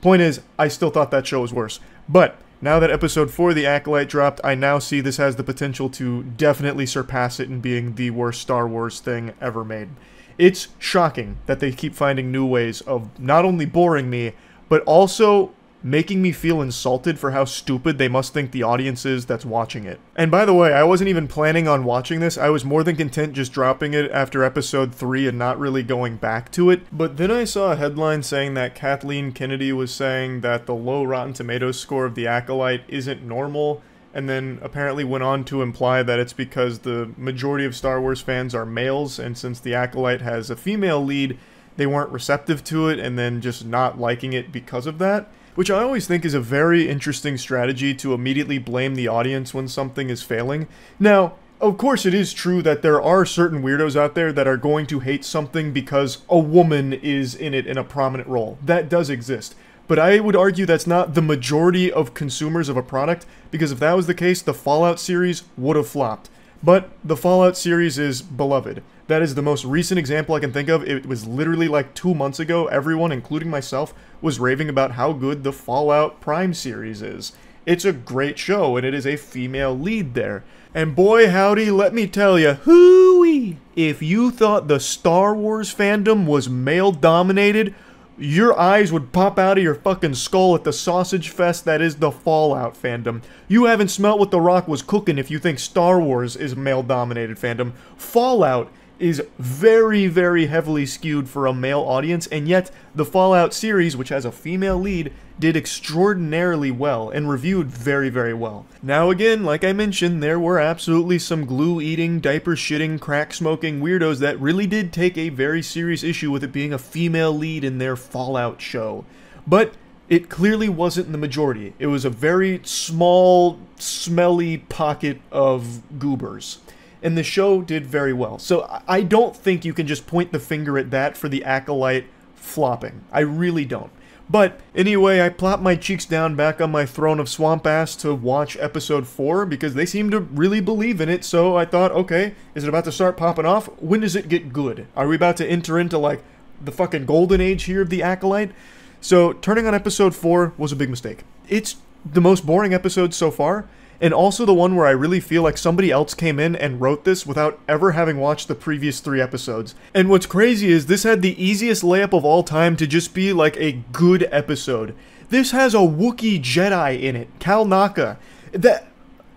Point is, I still thought that show was worse. But now that episode 4 of The Acolyte dropped, I now see this has the potential to definitely surpass it in being the worst Star Wars thing ever made. It's shocking that they keep finding new ways of not only boring me, but also making me feel insulted for how stupid they must think the audience is that's watching it. And by the way, I wasn't even planning on watching this. I was more than content just dropping it after episode 3 and not really going back to it. But then I saw a headline saying that Kathleen Kennedy was saying that the low Rotten Tomatoes score of The Acolyte isn't normal, and then apparently went on to imply that it's because the majority of Star Wars fans are males, and since The Acolyte has a female lead, they weren't receptive to it, and then just not liking it because of that. Which I always think is a very interesting strategy to immediately blame the audience when something is failing. Now, of course it is true that there are certain weirdos out there that are going to hate something because a woman is in it in a prominent role. That does exist. But I would argue that's not the majority of consumers of a product, because if that was the case, the Fallout series would have flopped. But the Fallout series is beloved. That is the most recent example I can think of. It was literally like 2 months ago, everyone, including myself, was raving about how good the Fallout Prime series is. It's a great show, and it is a female lead there. And boy howdy, let me tell you, hooey! If you thought the Star Wars fandom was male-dominated, your eyes would pop out of your fucking skull at the sausage fest that is the Fallout fandom. You haven't smelt what The Rock was cooking if you think Star Wars is male-dominated fandom. Fallout is very, very heavily skewed for a male audience, and yet the Fallout series, which has a female lead, did extraordinarily well and reviewed very, very well. Now again, like I mentioned, there were absolutely some glue-eating, diaper-shitting, crack-smoking weirdos that really did take a very serious issue with it being a female lead in their Fallout show. But it clearly wasn't the majority. It was a very small, smelly pocket of goobers. And the show did very well. So I don't think you can just point the finger at that for The Acolyte flopping. I really don't. But anyway, I plop my cheeks down back on my throne of swamp ass to watch episode 4 because they seem to really believe in it. So I thought, okay, is it about to start popping off? When does it get good? Are we about to enter into like the fucking golden age here of the Acolyte? So turning on episode 4 was a big mistake. It's the most boring episode so far, and also the one where I really feel like somebody else came in and wrote this without ever having watched the previous 3 episodes. And what's crazy is this had the easiest layup of all time to just be like a good episode. This has a Wookiee Jedi in it, Cal Naka.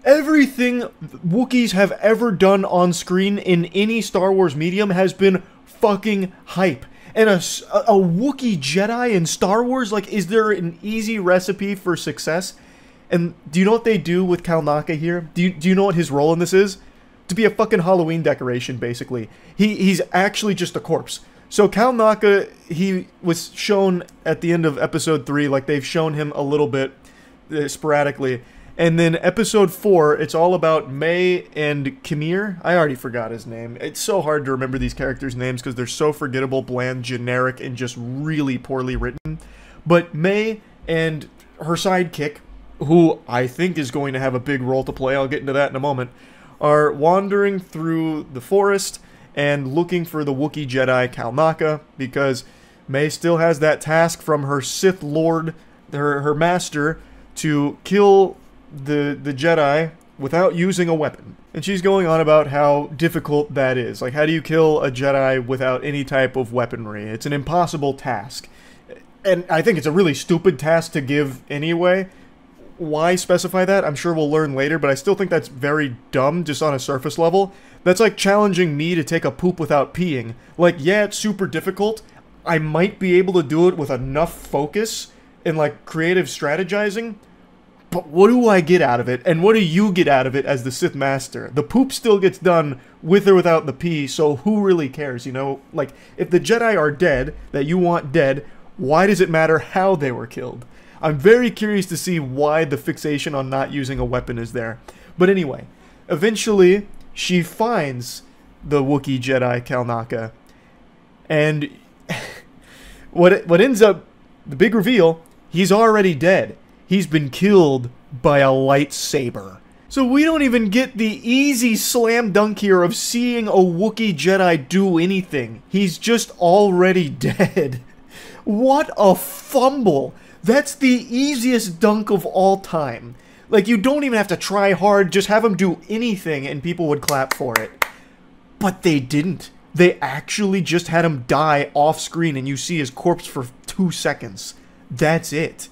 Everything Wookiees have ever done on screen in any Star Wars medium has been fucking hype. And a Wookiee Jedi in Star Wars? Like, is there an easy recipe for success? And do you know what they do with Cal Naka here? Do you know what his role in this is? To be a fucking Halloween decoration, basically. He's actually just a corpse. So Cal Naka, he was shown at the end of episode 3, like they've shown him a little bit sporadically. And then episode 4, it's all about May and Kimir. I already forgot his name. It's so hard to remember these characters' names because they're so forgettable, bland, generic, and just really poorly written. But May and her sidekick, who I think is going to have a big role to play, I'll get into that in a moment, are wandering through the forest and looking for the Wookiee Jedi Cal Naka, because May still has that task from her Sith Lord, her master, to kill the Jedi without using a weapon. And she's going on about how difficult that is. Like, how do you kill a Jedi without any type of weaponry? It's an impossible task. And I think it's a really stupid task to give anyway. Why specify that? I'm sure we'll learn later, but I still think that's very dumb just on a surface level. That's like challenging me to take a poop without peeing. Like, yeah, it's super difficult. I might be able to do it with enough focus and like creative strategizing, but what do I get out of it? And what do you get out of it as the Sith Master? The poop still gets done with or without the pee, so who really cares, you know? Like, if the Jedi are dead, that you want dead, why does it matter how they were killed? I'm very curious to see why the fixation on not using a weapon is there. But anyway, eventually, she finds the Wookiee Jedi Cal Naka, and what ends up, the big reveal, he's already dead. He's been killed by a lightsaber. So we don't even get the easy slam dunk here of seeing a Wookiee Jedi do anything. He's just already dead. What a fumble. That's the easiest dunk of all time. Like, you don't even have to try hard, just have him do anything and people would clap for it. But they didn't. They actually just had him die off screen and you see his corpse for 2 seconds. That's it.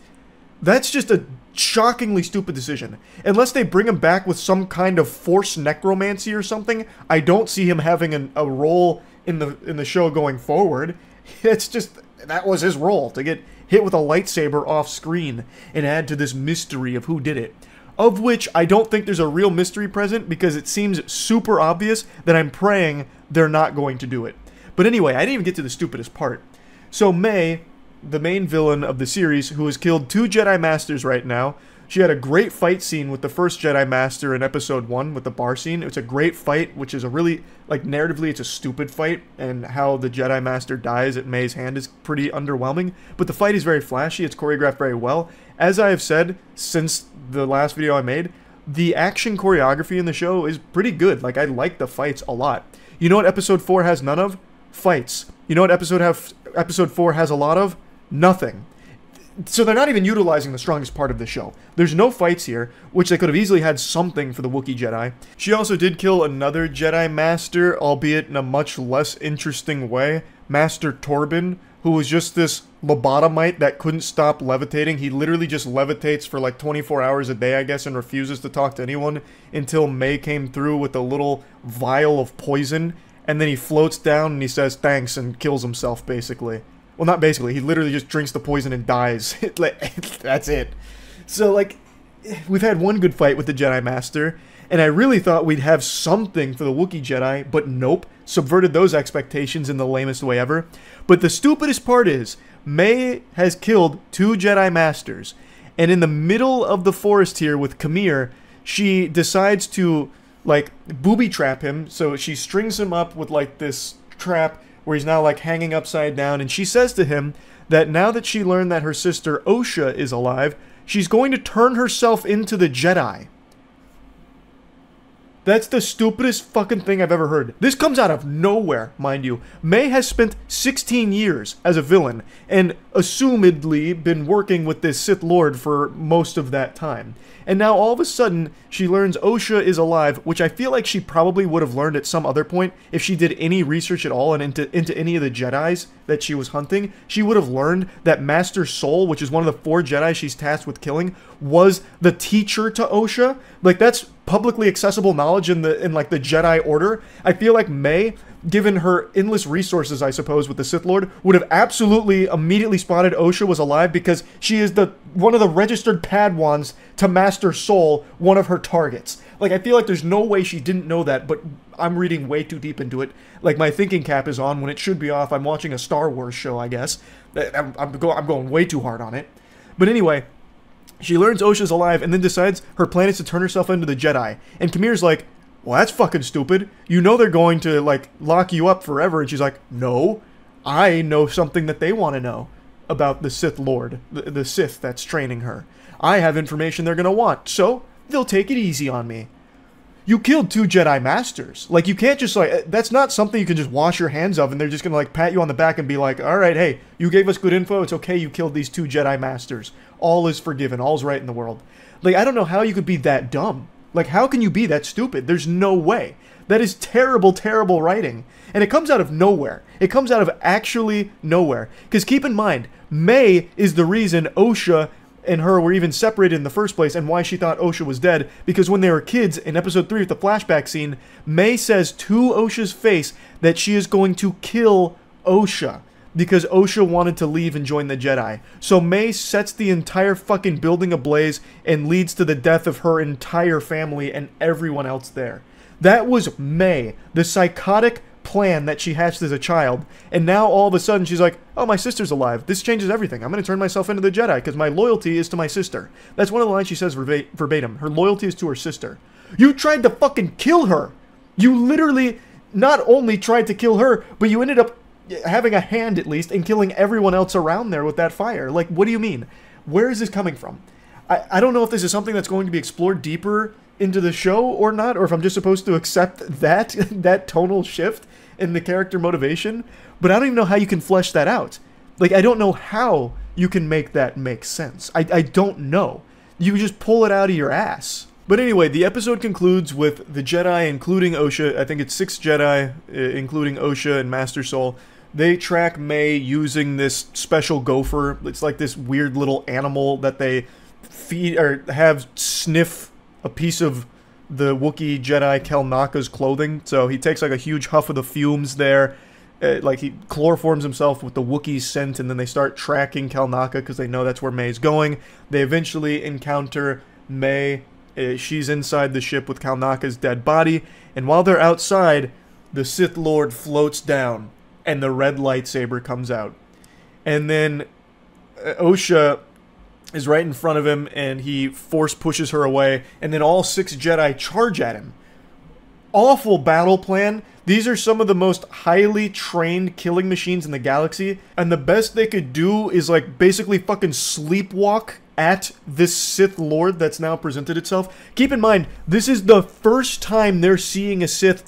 That's just a shockingly stupid decision. Unless they bring him back with some kind of forced necromancy or something, I don't see him having a role in the show going forward. It's just, that was his role, to get hit with a lightsaber off screen and add to this mystery of who did it. Of which I don't think there's a real mystery present because it seems super obvious that I'm praying they're not going to do it. But anyway, I didn't even get to the stupidest part. So May, the main villain of the series, who has killed 2 Jedi Masters right now. She had a great fight scene with the first Jedi Master in episode 1 with the bar scene. It's a great fight, which is a really, like, narratively it's a stupid fight, and how the Jedi Master dies at May's hand is pretty underwhelming. But the fight is very flashy, it's choreographed very well. As I have said since the last video I made, the action choreography in the show is pretty good. Like, I like the fights a lot. You know what episode 4 has none of? Fights. You know what episode 4 has a lot of? Nothing. So they're not even utilizing the strongest part of the show. There's no fights here, which they could have easily had something for the Wookiee Jedi. She also did kill another Jedi Master, albeit in a much less interesting way. Master Torben, who was just this lobotomite that couldn't stop levitating. He literally just levitates for like 24 hours a day, I guess, and refuses to talk to anyone until May came through with a little vial of poison, and then he floats down and he says thanks and kills himself, basically. Well, not basically. He literally just drinks the poison and dies. That's it. So, like, we've had one good fight with the Jedi Master, and I really thought we'd have something for the Wookiee Jedi, but nope. Subverted those expectations in the lamest way ever. But the stupidest part is, May has killed 2 Jedi Masters, and in the middle of the forest here with Kimir, she decides to, like, booby trap him. So she strings him up with, like, this trap where he's now, like, hanging upside down, and she says to him that now that she learned that her sister Osha is alive, she's going to turn herself into the Jedi. That's the stupidest fucking thing I've ever heard. This comes out of nowhere, mind you. May has spent 16 years as a villain, and assumedly been working with this Sith Lord for most of that time. And now all of a sudden, she learns Osha is alive, which I feel like she probably would have learned at some other point if she did any research at all and into any of the Jedis that she was hunting. She would have learned that Master Soul, which is one of the 4 Jedi she's tasked with killing, was the teacher to Osha. Like, that's publicly accessible knowledge in like the Jedi Order. I feel like May, given her endless resources, I suppose, with the Sith Lord, would have absolutely immediately spotted Osha was alive because she is one of the registered Padawans to Master Soul, one of her targets. Like, I feel like there's no way she didn't know that, but I'm reading way too deep into it. Like, my thinking cap is on when it should be off. I'm watching a Star Wars show, I guess. I'm going way too hard on it. But anyway, she learns Osha's alive and then decides her plan is to turn herself into the Jedi. And Kamir's like, well, that's fucking stupid. You know they're going to, like, lock you up forever. And she's like, no, I know something that they want to know about the Sith Lord, the Sith that's training her. I have information they're going to want, so they'll take it easy on me. You killed 2 Jedi Masters. Like, you can't just, like, that's not something you can just wash your hands of and they're just going to, like, pat you on the back and be like, all right, hey, you gave us good info. It's okay you killed these 2 Jedi Masters. All is forgiven. All's right in the world. Like, I don't know how you could be that dumb. Like, how can you be that stupid? There's no way. That is terrible, terrible writing. And it comes out of nowhere. It comes out of actually nowhere. Because keep in mind, May is the reason Osha and her were even separated in the first place and why she thought Osha was dead. Because when they were kids, in episode 3 with the flashback scene, May says to Osha's face that she is going to kill Osha because Osha wanted to leave and join the Jedi. So May sets the entire fucking building ablaze and leads to the death of her entire family and everyone else there. That was May, the psychotic plan that she hatched as a child, and now all of a sudden she's like, oh, my sister's alive. This changes everything. I'm going to turn myself into the Jedi because my loyalty is to my sister. That's one of the lines she says verbatim. Her loyalty is to her sister. You tried to fucking kill her. You literally not only tried to kill her, but you ended up having a hand, at least, in killing everyone else around there with that fire. Like, what do you mean? Where is this coming from? I don't know if this is something that's going to be explored deeper into the show or not, or if I'm just supposed to accept that tonal shift in the character motivation, but I don't even know how you can flesh that out. Like, I don't know how you can make that make sense. I don't know. You just pull it out of your ass. But anyway, the episode concludes with the Jedi, including Osha. I think it's 6 Jedi, including Osha and Master Soul. They track May using this special gopher. It's like this weird little animal that they feed or have sniff a piece of the Wookiee Jedi Kelnaka's clothing. So he takes like a huge huff of the fumes there. Like he chloroforms himself with the Wookiee scent, and then they start tracking Kelnaka because they know that's where May's going. They eventually encounter May. She's inside the ship with Kelnaka's dead body. And while they're outside, the Sith Lord floats down and the red lightsaber comes out. And then Osha is right in front of him, and he force pushes her away, and then all 6 Jedi charge at him. Awful battle plan. These are some of the most highly trained killing machines in the galaxy, and the best they could do is like basically fucking sleepwalk at this Sith Lord that's now presented itself. Keep in mind, this is the first time they're seeing a Sith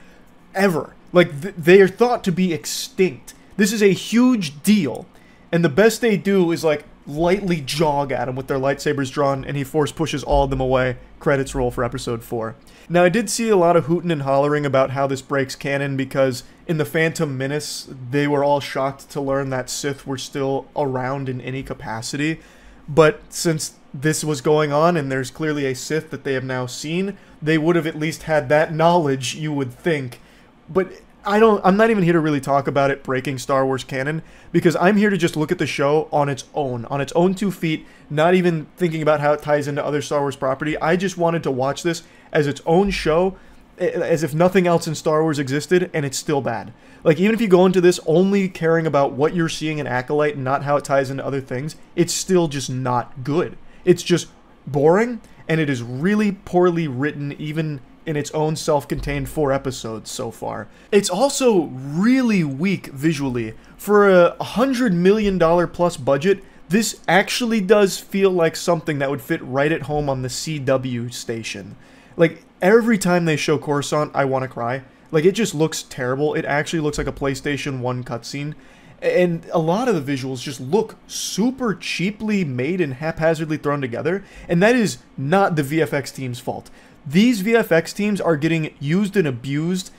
ever. Like, they are thought to be extinct. This is a huge deal, and the best they do is like lightly jog at him with their lightsabers drawn, and he force pushes all of them away. Credits roll for episode 4. Now, I did see a lot of hooting and hollering about how this breaks canon, because in The Phantom Menace, they were all shocked to learn that Sith were still around in any capacity. But since this was going on, and there's clearly a Sith that they have now seen, they would have at least had that knowledge, you would think. But I'm not even here to really talk about it breaking Star Wars canon, because I'm here to just look at the show on its own 2 feet, not even thinking about how it ties into other Star Wars property. I just wanted to watch this as its own show, as if nothing else in Star Wars existed, and it's still bad. Like, even if you go into this only caring about what you're seeing in Acolyte and not how it ties into other things, it's still just not good. It's just boring, and it is really poorly written, even in its own self-contained 4 episodes so far. It's also really weak visually. For a $100 million plus budget, this actually does feel like something that would fit right at home on the CW station. Like, every time they show Coruscant, I want to cry. Like, it just looks terrible. It actually looks like a PlayStation 1 cutscene. And a lot of the visuals just look super cheaply made and haphazardly thrown together. And that is not the VFX team's fault. These VFX teams are getting used and abused,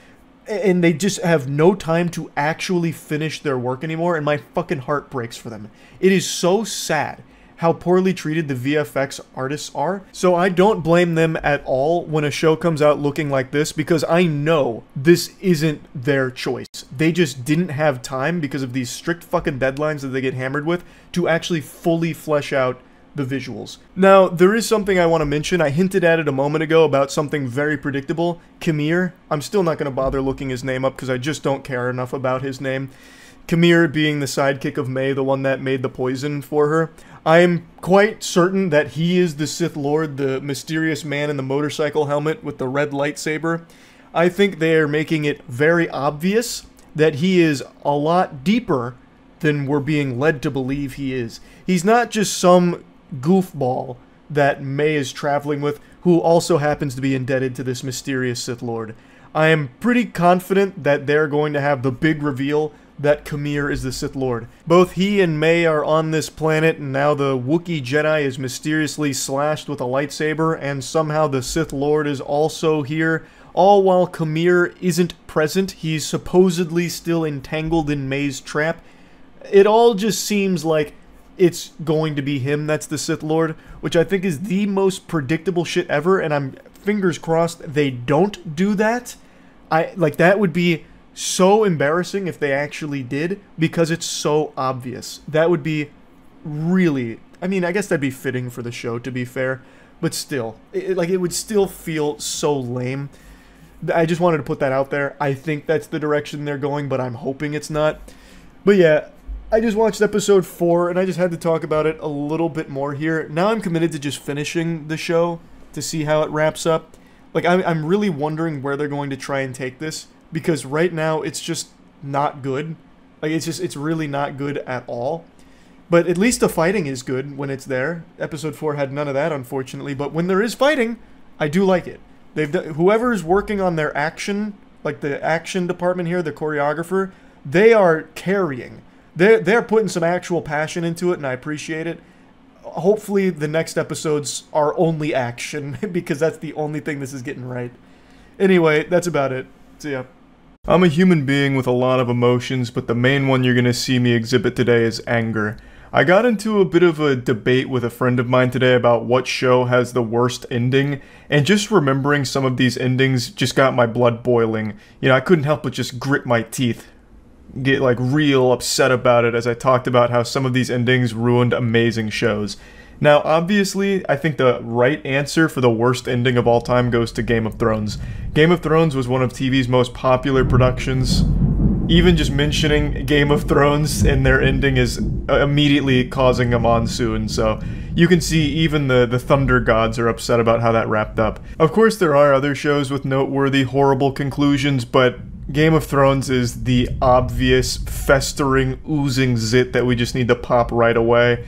and they just have no time to actually finish their work anymore, and my fucking heart breaks for them. It is so sad how poorly treated the VFX artists are. So I don't blame them at all when a show comes out looking like this, because I know this isn't their choice. They just didn't have time because of these strict fucking deadlines that they get hammered with to actually fully flesh out the visuals. Now, there is something I want to mention. I hinted at it a moment ago about something very predictable. Khmer. I'm still not going to bother looking his name up because I just don't care enough about his name. Khmer being the sidekick of May, the one that made the poison for her. I'm quite certain that he is the Sith Lord, the mysterious man in the motorcycle helmet with the red lightsaber. I think they are making it very obvious that he is a lot deeper than we're being led to believe he is. He's not just some goofball that May is traveling with, who also happens to be indebted to this mysterious Sith Lord. I am pretty confident that they're going to have the big reveal that Khmer is the Sith Lord. Both he and May are on this planet, and now the Wookiee Jedi is mysteriously slashed with a lightsaber, and somehow the Sith Lord is also here, all while Khmer isn't present. He's supposedly still entangled in May's trap. It all just seems like it's going to be him that's the Sith Lord, which I think is the most predictable shit ever, and I'm fingers crossed they don't do that. That would be so embarrassing if they actually did, because it's so obvious. That would be really, I mean, I guess that'd be fitting for the show, to be fair, but still, it would still feel so lame. I just wanted to put that out there. I think that's the direction they're going, but I'm hoping it's not. But yeah, I just watched episode 4, and I just had to talk about it a little bit more here. Now I'm committed to just finishing the show to see how it wraps up. Like, I'm really wondering where they're going to try and take this, because right now it's just not good. Like, it's really not good at all. But at least the fighting is good when it's there. Episode 4 had none of that, unfortunately, but when there is fighting, I do like it. Whoever's working on their action, like the action department here, the choreographer, they are carrying. They're putting some actual passion into it, and I appreciate it. Hopefully the next episodes are only action, because that's the only thing this is getting right. Anyway, that's about it. See ya. I'm a human being with a lot of emotions, but the main one you're gonna see me exhibit today is anger. I got into a bit of a debate with a friend of mine today about what show has the worst ending, and just remembering some of these endings just got my blood boiling. You know, I couldn't help but just grit my teeth, get like real upset about it as I talked about how some of these endings ruined amazing shows. Now, obviously, I think the right answer for the worst ending of all time goes to Game of Thrones. Game of Thrones was one of TV's most popular productions. Even just mentioning Game of Thrones and their ending is immediately causing a monsoon, so you can see even the Thunder Gods are upset about how that wrapped up. Of course, there are other shows with noteworthy, horrible conclusions, but Game of Thrones is the obvious, festering, oozing zit that we just need to pop right away.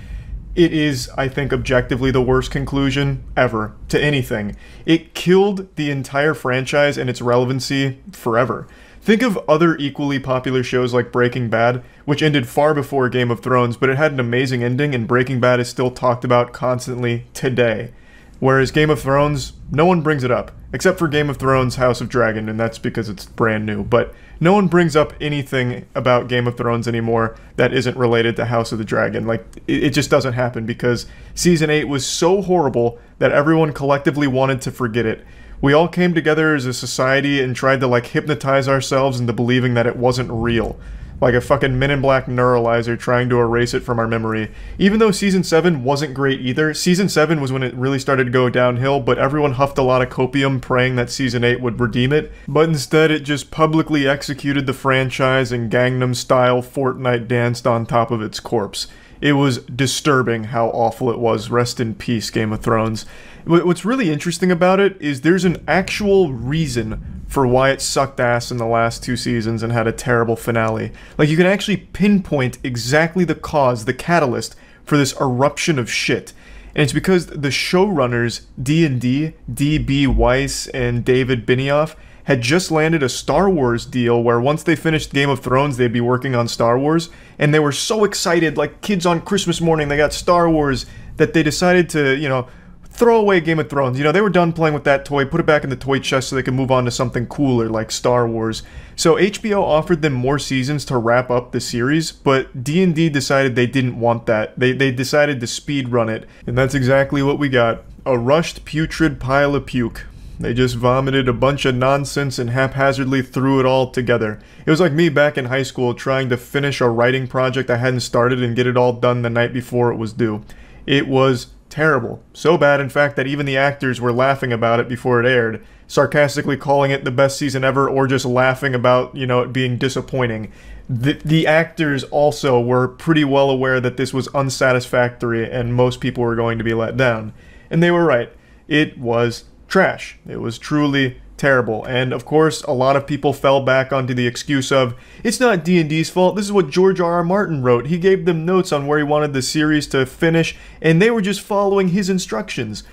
It is, I think, objectively the worst conclusion ever to anything. It killed the entire franchise and its relevancy forever. Think of other equally popular shows like Breaking Bad, which ended far before Game of Thrones, but it had an amazing ending, and Breaking Bad is still talked about constantly today. Whereas Game of Thrones, no one brings it up, except for Game of Thrones House of Dragon, and that's because it's brand new, but no one brings up anything about Game of Thrones anymore that isn't related to House of the Dragon. Like, it just doesn't happen, because Season 8 was so horrible that everyone collectively wanted to forget it. We all came together as a society and tried to, like, hypnotize ourselves into believing that it wasn't real. like a fucking Men in Black neuralizer trying to erase it from our memory. Even though Season 7 wasn't great either, Season 7 was when it really started to go downhill, but everyone huffed a lot of copium praying that Season 8 would redeem it. But instead, it just publicly executed the franchise and Gangnam-style Fortnite danced on top of its corpse. It was disturbing how awful it was. Rest in peace, Game of Thrones. What's really interesting about it is there's an actual reason for why it sucked ass in the last 2 seasons and had a terrible finale. Like, you can actually pinpoint exactly the cause, the catalyst, for this eruption of shit. And it's because the showrunners, D&D, D.B. Weiss and David Benioff, had just landed a Star Wars deal where once they finished Game of Thrones, they'd be working on Star Wars. And they were so excited, like kids on Christmas morning, they got Star Wars, that they decided to, you know, throw away Game of Thrones. You know, they were done playing with that toy, put it back in the toy chest so they could move on to something cooler like Star Wars. So HBO offered them more seasons to wrap up the series, but D&D decided they didn't want that. They decided to speed run it, and that's exactly what we got. A rushed, putrid pile of puke. They just vomited a bunch of nonsense and haphazardly threw it all together. It was like me back in high school trying to finish a writing project I hadn't started and get it all done the night before it was due. It was terrible. So bad, in fact, that even the actors were laughing about it before it aired, sarcastically calling it the best season ever, or just laughing about, you know, it being disappointing. The actors also were pretty well aware that this was unsatisfactory and most people were going to be let down. And they were right. It was trash. It was truly terrible. And of course, a lot of people fell back onto the excuse of, it's not D&D's fault, this is what George R.R. Martin wrote. He gave them notes on where he wanted the series to finish, and they were just following his instructions.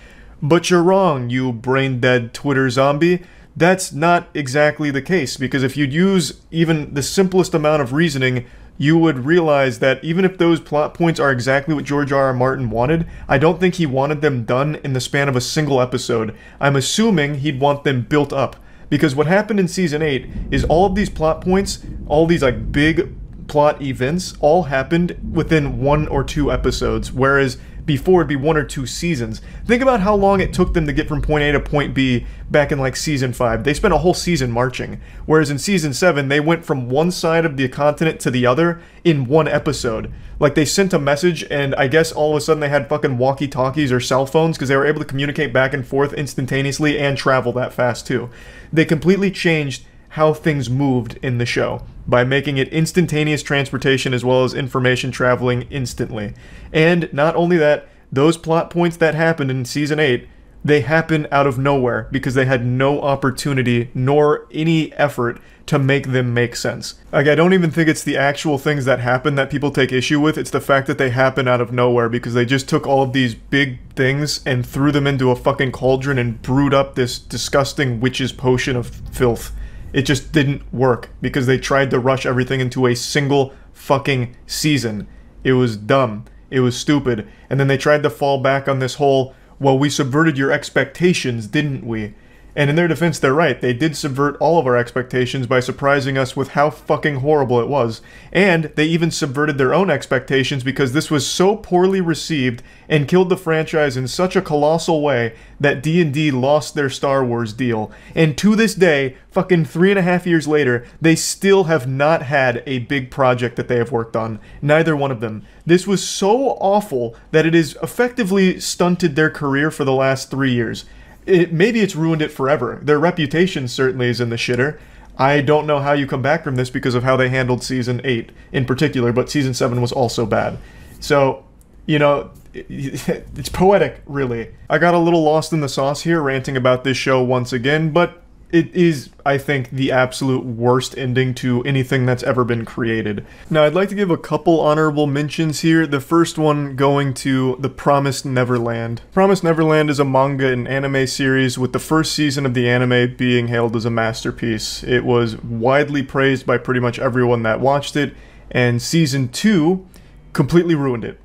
But you're wrong, you brain-dead Twitter zombie. That's not exactly the case, because if you'd use even the simplest amount of reasoning, you would realize that even if those plot points are exactly what George R.R. Martin wanted, I don't think he wanted them done in the span of a single episode. I'm assuming he'd want them built up. Because what happened in Season 8 is all of these plot points, all these like big plot events, all happened within 1 or 2 episodes, whereas before it'd be 1 or 2 seasons. Think about how long it took them to get from point A to point B back in like Season 5. They spent a whole season marching. Whereas in Season 7, they went from one side of the continent to the other in 1 episode. Like, they sent a message, and I guess all of a sudden they had fucking walkie-talkies or cell phones because they were able to communicate back and forth instantaneously and travel that fast too. They completely changed how things moved in the show by making it instantaneous transportation as well as information traveling instantly. And not only that, those plot points that happened in Season 8, they happened out of nowhere because they had no opportunity nor any effort to make them make sense. Like, I don't even think it's the actual things that happen that people take issue with, it's the fact that they happen out of nowhere because they just took all of these big things and threw them into a fucking cauldron and brewed up this disgusting witch's potion of filth. It just didn't work because they tried to rush everything into a single fucking season. It was dumb. It was stupid. And then they tried to fall back on this whole, well, we subverted your expectations, didn't we? And in their defense, they're right. They did subvert all of our expectations by surprising us with how fucking horrible it was. And they even subverted their own expectations because this was so poorly received and killed the franchise in such a colossal way that D&D lost their Star Wars deal. And to this day, fucking 3.5 years later, they still have not had a big project that they have worked on. Neither one of them. This was so awful that it has effectively stunted their career for the last 3 years. Maybe it's ruined it forever. Their reputation certainly is in the shitter. I don't know how you come back from this because of how they handled Season 8 in particular, but Season 7 was also bad. So, you know, it's poetic, really. I got a little lost in the sauce here ranting about this show once again, but it is, I think, the absolute worst ending to anything that's ever been created. Now, I'd like to give a couple honorable mentions here. The first one going to The Promised Neverland. Promised Neverland is a manga and anime series with the first season of the anime being hailed as a masterpiece. It was widely praised by pretty much everyone that watched it, and Season 2 completely ruined it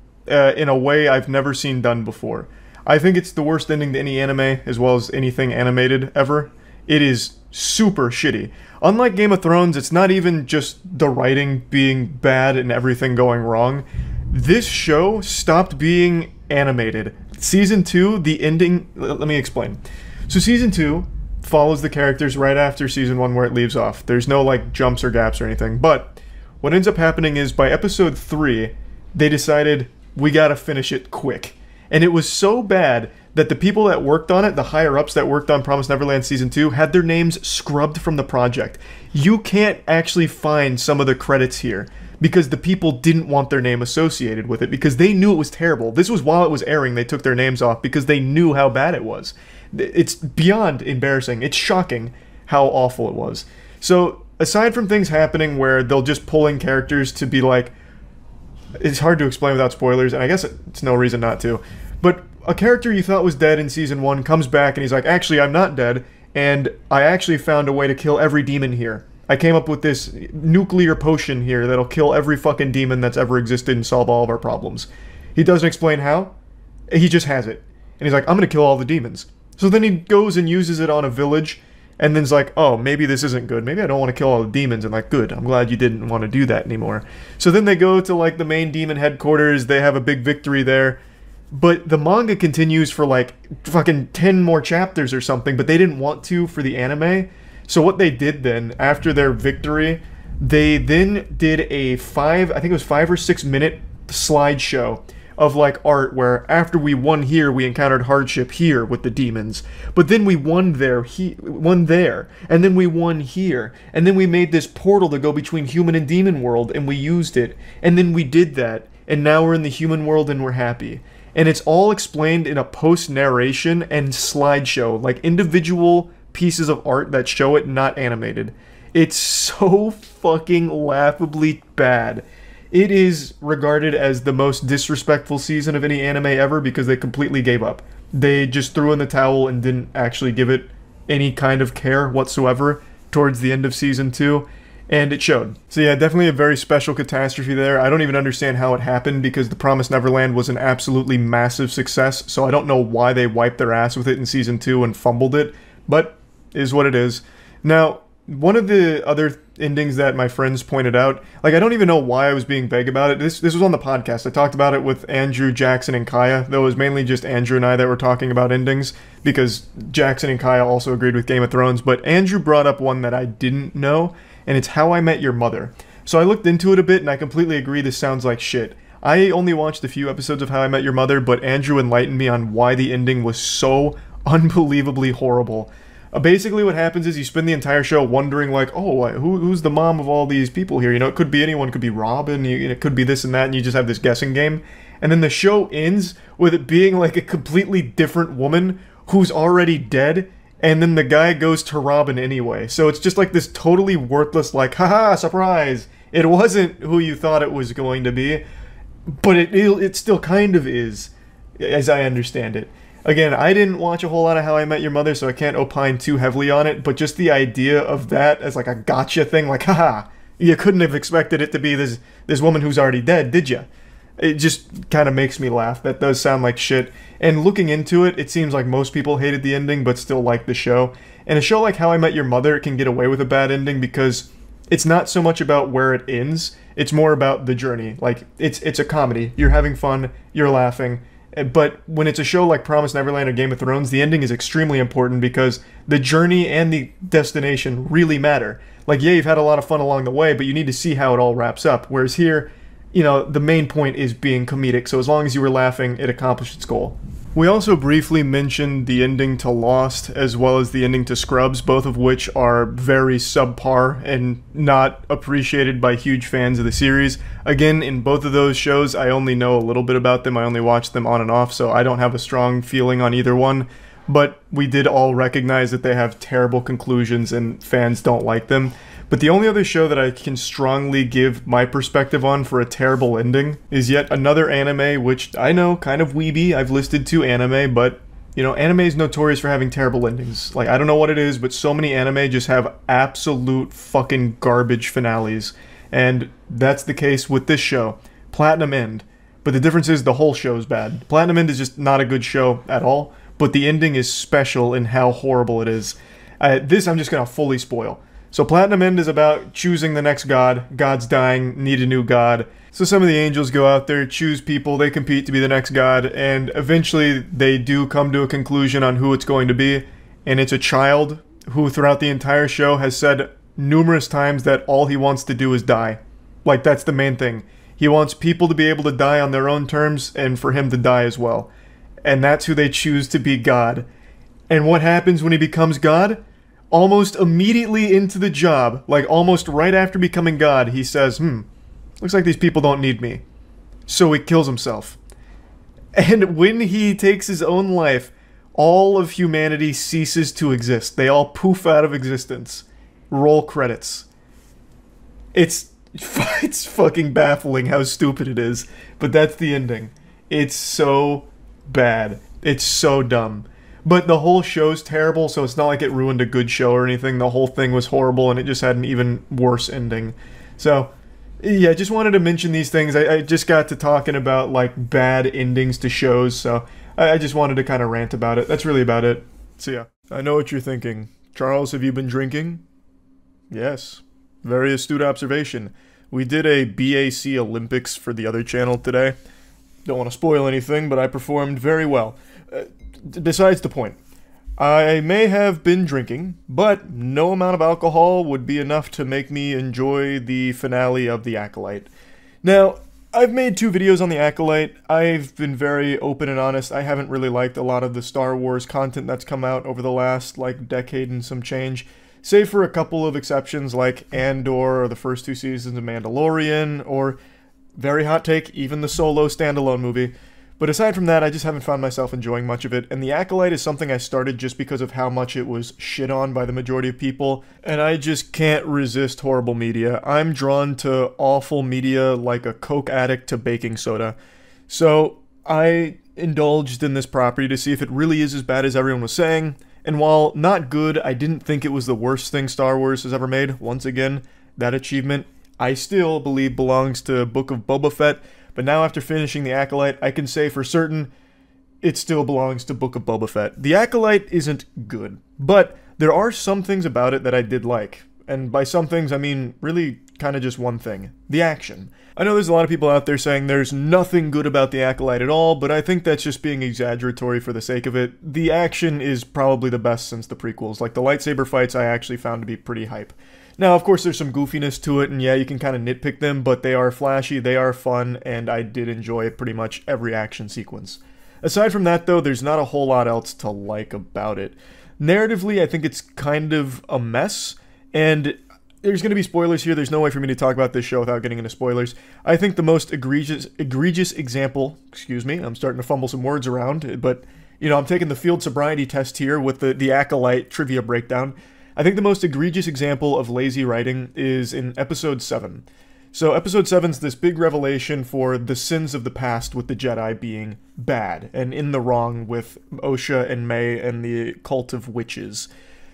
in a way I've never seen done before. I think it's the worst ending to any anime, as well as anything animated ever. It is super shitty. Unlike Game of Thrones, it's not even just the writing being bad and everything going wrong. This show stopped being animated. Season 2, the ending... Let me explain. So Season 2 follows the characters right after Season 1 where it leaves off. There's no, like, jumps or gaps or anything. But what ends up happening is by episode 3, they decided we gotta finish it quick. And it was so bad that the people that worked on it, the higher-ups that worked on Promised Neverland Season 2, had their names scrubbed from the project. You can't actually find some of the credits here because the people didn't want their name associated with it because they knew it was terrible. This was while it was airing, they took their names off because they knew how bad it was. It's beyond embarrassing. It's shocking how awful it was. So, aside from things happening where they'll just pull in characters to be like, it's hard to explain without spoilers, and I guess it's no reason not to, but a character you thought was dead in Season 1 comes back and he's like, actually, I'm not dead, and I actually found a way to kill every demon here. I came up with this nuclear potion here that'll kill every fucking demon that's ever existed and solve all of our problems. He doesn't explain how, he just has it. And he's like, I'm gonna kill all the demons. So then he goes and uses it on a village, and then's like, oh, maybe this isn't good. Maybe I don't want to kill all the demons. And like, good, I'm glad you didn't want to do that anymore. So then they go to like the main demon headquarters, they have a big victory there. But the manga continues for like fucking 10 more chapters or something, but they didn't want to for the anime. So what they did then, after their victory, they then did a I think it was 5 or 6 minute slideshow of like art where after we won here, we encountered hardship here with the demons. But then we won there, and then we won here. And then we made this portal to go between human and demon world, and we used it. And then we did that, and now we're in the human world and we're happy. And it's all explained in a post-narration and slideshow, like individual pieces of art that show it, not animated. It's so fucking laughably bad. It is regarded as the most disrespectful season of any anime ever because they completely gave up. They just threw in the towel and didn't actually give it any kind of care whatsoever towards the end of Season 2, and it showed. So yeah, definitely a very special catastrophe there. I don't even understand how it happened because The Promised Neverland was an absolutely massive success, so I don't know why they wiped their ass with it in Season 2 and fumbled it, but it is what it is. Now, one of the other endings that my friends pointed out, like I don't even know why I was being vague about it. This was on the podcast. I talked about it with Andrew, Jackson, and Kaya, though it was mainly just Andrew and I that were talking about endings because Jackson and Kaya also agreed with Game of Thrones, but Andrew brought up one that I didn't know, and it's How I Met Your Mother. So I looked into it a bit, and I completely agree this sounds like shit. I only watched a few episodes of How I Met Your Mother, but Andrew enlightened me on why the ending was so unbelievably horrible. Basically what happens is you spend the entire show wondering like, oh, who's the mom of all these people here? You know, it could be anyone, it could be Robin, it could be this and that, and you just have this guessing game. And then the show ends with it being like a completely different woman who's already dead, and then the guy goes to Robin anyway. So it's just like this totally worthless like, haha, surprise! It wasn't who you thought it was going to be, but it still kind of is, as I understand it. Again, I didn't watch a whole lot of How I Met Your Mother, so I can't opine too heavily on it, but just the idea of that as like a gotcha thing, like, haha, you couldn't have expected it to be this woman who's already dead, did you? It just kind of makes me laugh. That does sound like shit. And looking into it, it seems like most people hated the ending, but still liked the show. And a show like How I Met Your Mother can get away with a bad ending because it's not so much about where it ends, it's more about the journey. Like, it's a comedy. You're having fun, you're laughing. But when it's a show like Promised Neverland or Game of Thrones, the ending is extremely important because the journey and the destination really matter. Like, yeah, you've had a lot of fun along the way, but you need to see how it all wraps up. Whereas here, you know, the main point is being comedic, so as long as you were laughing, it accomplished its goal. We also briefly mentioned the ending to Lost, as well as the ending to Scrubs, both of which are very subpar and not appreciated by huge fans of the series. Again, in both of those shows, I only know a little bit about them. I only watched them on and off, so I don't have a strong feeling on either one. But we did all recognize that they have terrible conclusions and fans don't like them. But the only other show that I can strongly give my perspective on for a terrible ending is yet another anime, which I know, kind of weeby, I've listed 2 anime, but, you know, anime is notorious for having terrible endings. Like, I don't know what it is, but so many anime just have absolute fucking garbage finales. And that's the case with this show, Platinum End. But the difference is the whole show's bad. Platinum End is just not a good show at all, but the ending is special in how horrible it is. This I'm just gonna fully spoil. So Platinum End is about choosing the next god. God's dying, need a new god. So some of the angels go out there, choose people, they compete to be the next god, and eventually they do come to a conclusion on who it's going to be. And it's a child who throughout the entire show has said numerous times that all he wants to do is die. Like, that's the main thing. He wants people to be able to die on their own terms and for him to die as well. And that's who they choose to be God. And what happens when he becomes God? Almost immediately into the job, like almost right after becoming God, he says, looks like these people don't need me. So he kills himself. And when he takes his own life, all of humanity ceases to exist. They all poof out of existence. Roll credits. It's fucking baffling how stupid it is, but that's the ending. It's so bad. It's so dumb. But the whole show's terrible, so it's not like it ruined a good show or anything. The whole thing was horrible, and it just had an even worse ending. So, yeah, just wanted to mention these things. I just got to talking about, like, bad endings to shows, so I just wanted to kind of rant about it. That's really about it. So, yeah. I know what you're thinking. Charles, have you been drinking? Yes. Very astute observation. We did a BAC Olympics for the other channel today. Don't want to spoil anything, but I performed very well. Besides the point. I may have been drinking, but no amount of alcohol would be enough to make me enjoy the finale of The Acolyte. Now, I've made 2 videos on The Acolyte. I've been very open and honest. I haven't really liked a lot of the Star Wars content that's come out over the last, like, decade and some change. Save for a couple of exceptions like Andor or the first 2 seasons of Mandalorian, or, very hot take, even the Solo standalone movie. But aside from that, I just haven't found myself enjoying much of it, and The Acolyte is something I started just because of how much it was shit on by the majority of people, and I just can't resist horrible media. I'm drawn to awful media like a Coke addict to baking soda. So I indulged in this property to see if it really is as bad as everyone was saying, and while not good, I didn't think it was the worst thing Star Wars has ever made. Once again, that achievement, I still believe belongs to Book of Boba Fett, but now after finishing The Acolyte, I can say for certain it still belongs to Book of Boba Fett. The Acolyte isn't good, but there are some things about it that I did like. And by some things, I mean really kind of just one thing. The action. I know there's a lot of people out there saying there's nothing good about The Acolyte at all, but I think that's just being exaggeratory for the sake of it. The action is probably the best since the prequels. Like, the lightsaber fights I actually found to be pretty hype. Now, of course, there's some goofiness to it, and yeah, you can kind of nitpick them, but they are flashy, they are fun, and I did enjoy pretty much every action sequence. Aside from that, though, there's not a whole lot else to like about it. Narratively, I think it's kind of a mess, and there's going to be spoilers here. There's no way for me to talk about this show without getting into spoilers. I think the most egregious example, excuse me, I'm starting to fumble some words around, but, you know, I'm taking the field sobriety test here with the Acolyte trivia breakdown. I think the most egregious example of lazy writing is in Episode 7. So Episode 7's this big revelation for the sins of the past with the Jedi being bad and in the wrong with Osha and May and the cult of witches.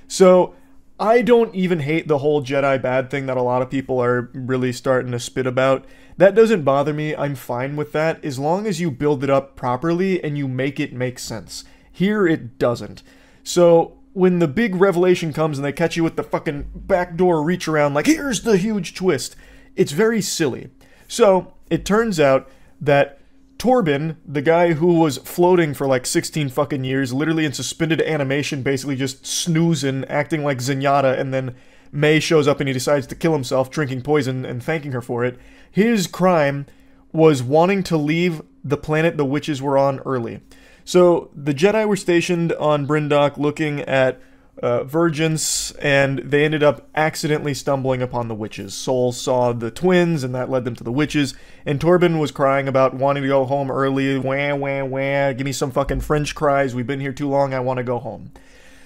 So I don't even hate the whole Jedi bad thing that a lot of people are really starting to spit about. That doesn't bother me. I'm fine with that as long as you build it up properly and you make it make sense. Here it doesn't. So when the big revelation comes and they catch you with the fucking backdoor reach around like, here's the huge twist, it's very silly. So it turns out that Torben, the guy who was floating for like 16 fucking years, literally in suspended animation, basically just snoozing, acting like Zenyatta, and then May shows up and he decides to kill himself, drinking poison and thanking her for it. His crime was wanting to leave the planet the witches were on early. So the Jedi were stationed on Bryndock looking at virgins, and they ended up accidentally stumbling upon the witches. Sol saw the twins, and that led them to the witches, and Torben was crying about wanting to go home early. Wah, wah, wah, give me some fucking French cries. We've been here too long. I want to go home.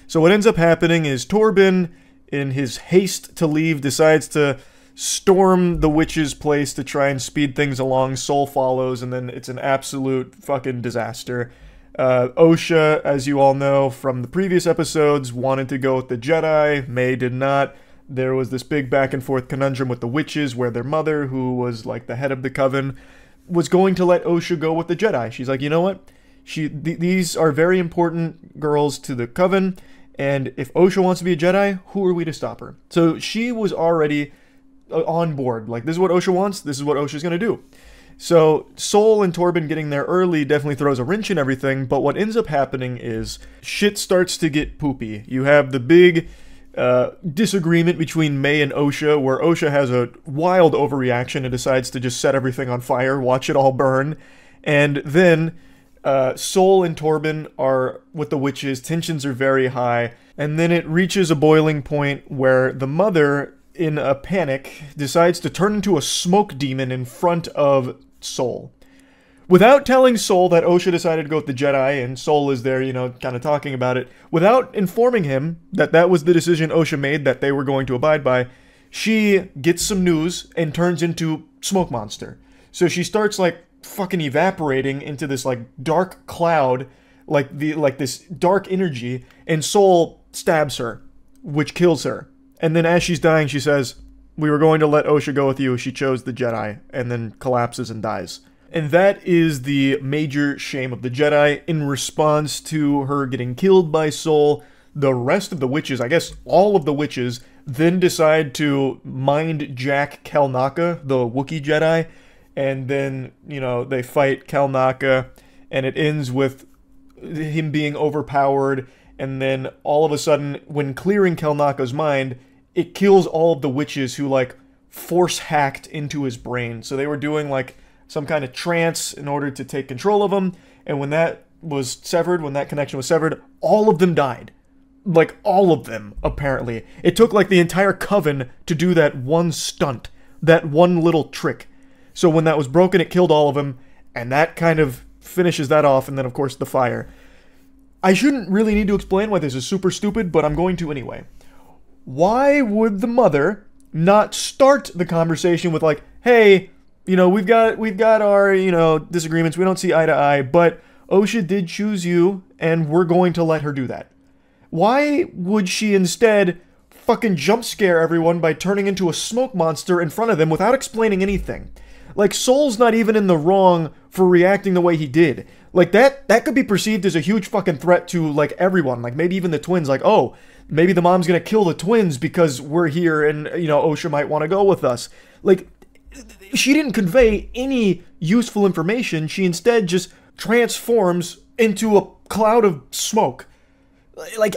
So what ends up happening is Torben, in his haste to leave, decides to storm the witch's place to try and speed things along. Sol follows, and then it's an absolute fucking disaster. Osha, as you all know from the previous episodes, wanted to go with the Jedi. May did not. There was this big back and forth conundrum with the witches where their mother, who was like the head of the coven, was going to let Osha go with the Jedi. She's like, you know what? These are very important girls to the coven, and if Osha wants to be a Jedi, who are we to stop her? So she was already on board. Like, this is what Osha wants. This is what Osha's going to do. So Sol and Torben getting there early definitely throws a wrench in everything, but what ends up happening is shit starts to get poopy. You have the big disagreement between Mei and Osha, where Osha has a wild overreaction and decides to just set everything on fire, watch it all burn. And then Sol and Torben are with the witches. Tensions are very high. And then it reaches a boiling point where the mother, in a panic, decides to turn into a smoke demon in front of Sol. Without telling Sol that Osha decided to go with the Jedi, and Sol is there, kind of talking about it, without informing him that that was the decision Osha made that they were going to abide by, she gets some news and turns into Smoke Monster. So she starts, fucking evaporating into this, dark cloud, this dark energy, and Sol stabs her, which kills her. And then as she's dying, she says, "We were going to let Osha go with you. She chose the Jedi," and then collapses and dies. And that is the major shame of the Jedi. In response to her getting killed by Sol, the rest of the witches, I guess all of the witches, then decide to mind Jack Kelnaka, the Wookiee Jedi. And then, they fight Kelnaka, and it ends with him being overpowered. And then all of a sudden, when clearing Kelnaka's mind, it kills all of the witches who, force hacked into his brain. So they were doing, some kind of trance in order to take control of him, and when that was severed, when that connection was severed, all of them died. All of them, apparently. It took, the entire coven to do that one stunt, that one little trick. So when that was broken, it killed all of them, and that kind of finishes that off, and then, of course, the fire. I shouldn't really need to explain why this is super stupid, but I'm going to anyway. Why would the mother not start the conversation with, hey, we've got our, disagreements. We don't see eye to eye, but Osha did choose you, and we're going to let her do that. Why would she instead fucking jump scare everyone by turning into a smoke monster in front of them without explaining anything? Sol's not even in the wrong for reacting the way he did. That could be perceived as a huge fucking threat to, everyone. Maybe even the twins, oh, maybe the mom's gonna kill the twins because we're here and, Osha might want to go with us. She didn't convey any useful information. She instead just transforms into a cloud of smoke.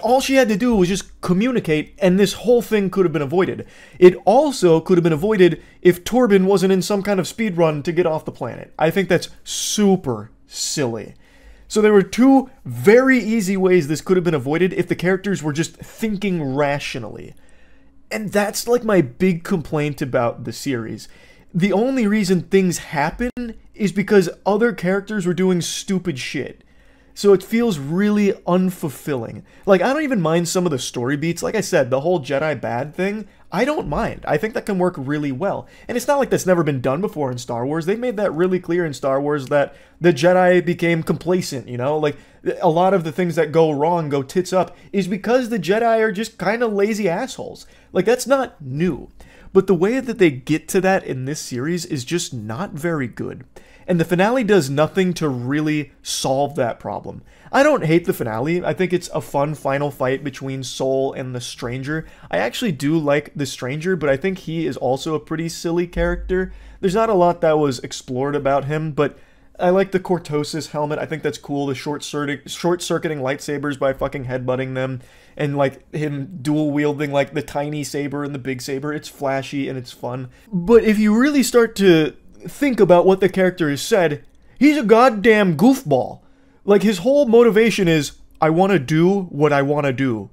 All she had to do was just communicate, and this whole thing could have been avoided. It also could have been avoided if Torben wasn't in some kind of speed run to get off the planet. I think that's super silly. So there were two very easy ways this could have been avoided if the characters were just thinking rationally. And that's my big complaint about the series. The only reason things happen is because other characters were doing stupid shit. So it feels really unfulfilling. I don't even mind some of the story beats. Like I said, the whole Jedi bad thing, I don't mind. I think that can work really well. And it's not like that's never been done before in Star Wars. They made that really clear in Star Wars that the Jedi became complacent, a lot of the things that go wrong, go tits up, is because the Jedi are just kind of lazy assholes. That's not new. But the way that they get to that in this series is just not very good. And the finale does nothing to really solve that problem. I don't hate the finale. I think it's a fun final fight between Sol and the Stranger. I actually do like the Stranger, but I think he is also a pretty silly character. There's not a lot that was explored about him, but I like the Cortosis helmet. I think that's cool. The short-circuiting lightsabers by fucking headbutting them. And, him dual-wielding, the tiny saber and the big saber. It's flashy and it's fun. But if you really start to think about what the character has said, he's a goddamn goofball. His whole motivation is, I want to do what I want to do.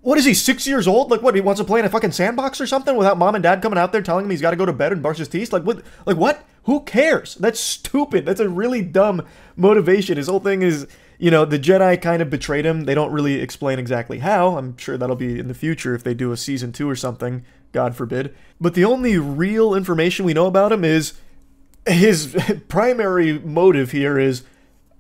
What is he, 6 years old? What, he wants to play in a fucking sandbox or something without mom and dad coming out there telling him he's got to go to bed and brush his teeth? What? Who cares? That's stupid. That's a really dumb motivation. His whole thing is, the Jedi kind of betrayed him. They don't really explain exactly how. I'm sure that'll be in the future if they do a season 2 or something. God forbid. But the only real information we know about him is his primary motive here is,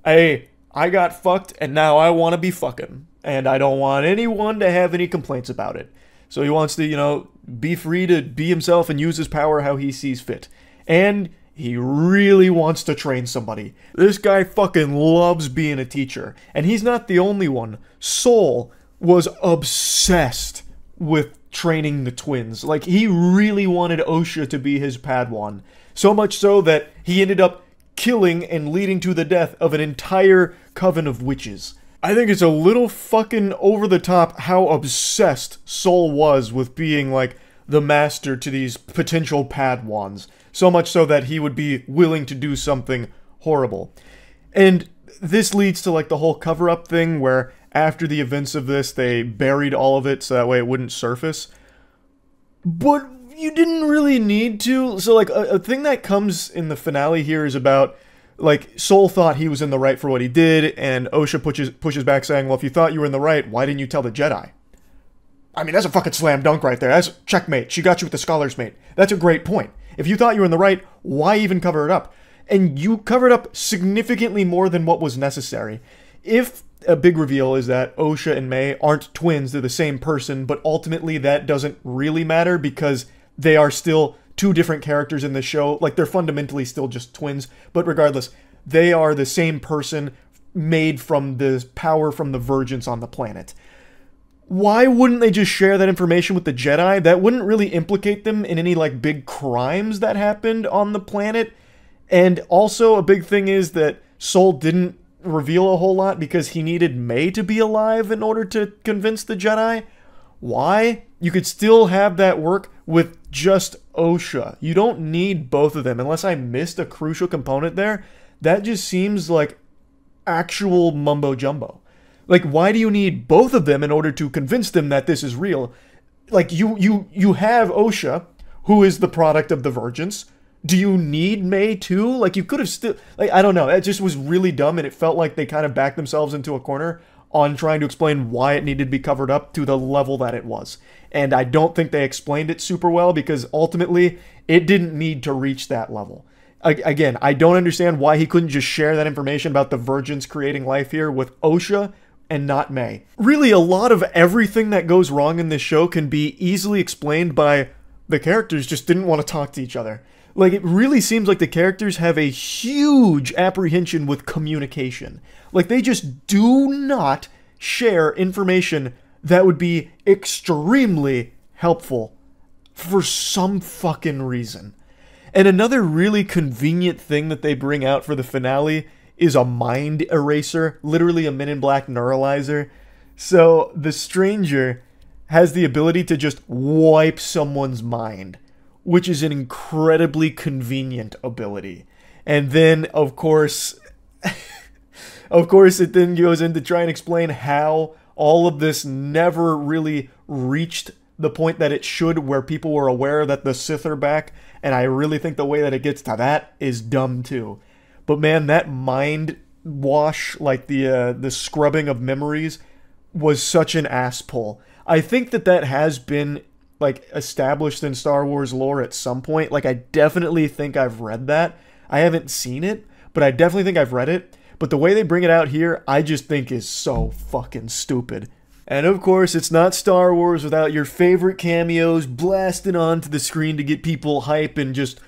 hey, I got fucked and now I want to be fucking. And I don't want anyone to have any complaints about it. So he wants to, be free to be himself and use his power how he sees fit. And he really wants to train somebody. This guy fucking loves being a teacher. And he's not the only one. Sol was obsessed with training the twins. He really wanted Osha to be his Padawan. So much so that he ended up killing and leading to the death of an entire coven of witches. I think it's a little fucking over the top how obsessed Sol was with being, like, the master to these potential Padawans. So much so that he would be willing to do something horrible. And this leads to, like, the whole cover-up thing where after the events of this, they buried all of it so that way it wouldn't surface. But you didn't really need to. So, like, a thing that comes in the finale here is about, like, Sol thought he was in the right for what he did, and Osha pushes back saying, well, if you thought you were in the right, why didn't you tell the Jedi? I mean, that's a fucking slam dunk right there. That's checkmate. She got you with the scholar's mate. That's a great point. If you thought you were in the right, why even cover it up? And you covered up significantly more than what was necessary. If a big reveal is that Osha and May aren't twins, they're the same person, but ultimately that doesn't really matter because they are still two different characters in the show. Like, they're fundamentally still just twins, but regardless, they are the same person made from the power from the Virgins on the planet. Why wouldn't they just share that information with the Jedi? That wouldn't really implicate them in any, like, big crimes that happened on the planet. And also, a big thing is that Sol didn't reveal a whole lot because he needed May to be alive in order to convince the Jedi. Why? You could still have that work with just Osha. You don't need both of them, unless I missed a crucial component there. That just seems like actual mumbo-jumbo. Like, why do you need both of them in order to convince them that this is real? Like, you have Osha, who is the product of the Virgins. Do you need May too? Like, you could have still... Like, I don't know. It just was really dumb, and it felt like they kind of backed themselves into a corner on trying to explain why it needed to be covered up to the level that it was. And I don't think they explained it super well, because ultimately, it didn't need to reach that level. Again, I don't understand why he couldn't just share that information about the Virgins creating life here with Osha and not May. Really, a lot of everything that goes wrong in this show can be easily explained by the characters just didn't want to talk to each other. Like, it really seems like the characters have a huge apprehension with communication. Like, they just do not share information that would be extremely helpful for some fucking reason. And another really convenient thing that they bring out for the finale is a mind eraser, literally a Men in Black neuralizer. So the Stranger has the ability to just wipe someone's mind, which is an incredibly convenient ability. And then, of course, it then goes in to try and explain how all of this never really reached the point that it should, where people were aware that the Sith are back. And I really think the way that it gets to that is dumb too. But man, that mind wash, like the scrubbing of memories, was such an ass pull. I think that has been, like, established in Star Wars lore at some point. Like, I definitely think I've read that. I haven't seen it, but I definitely think I've read it. But the way they bring it out here, I just think is so fucking stupid. And of course, it's not Star Wars without your favorite cameos blasting onto the screen to get people hype and just,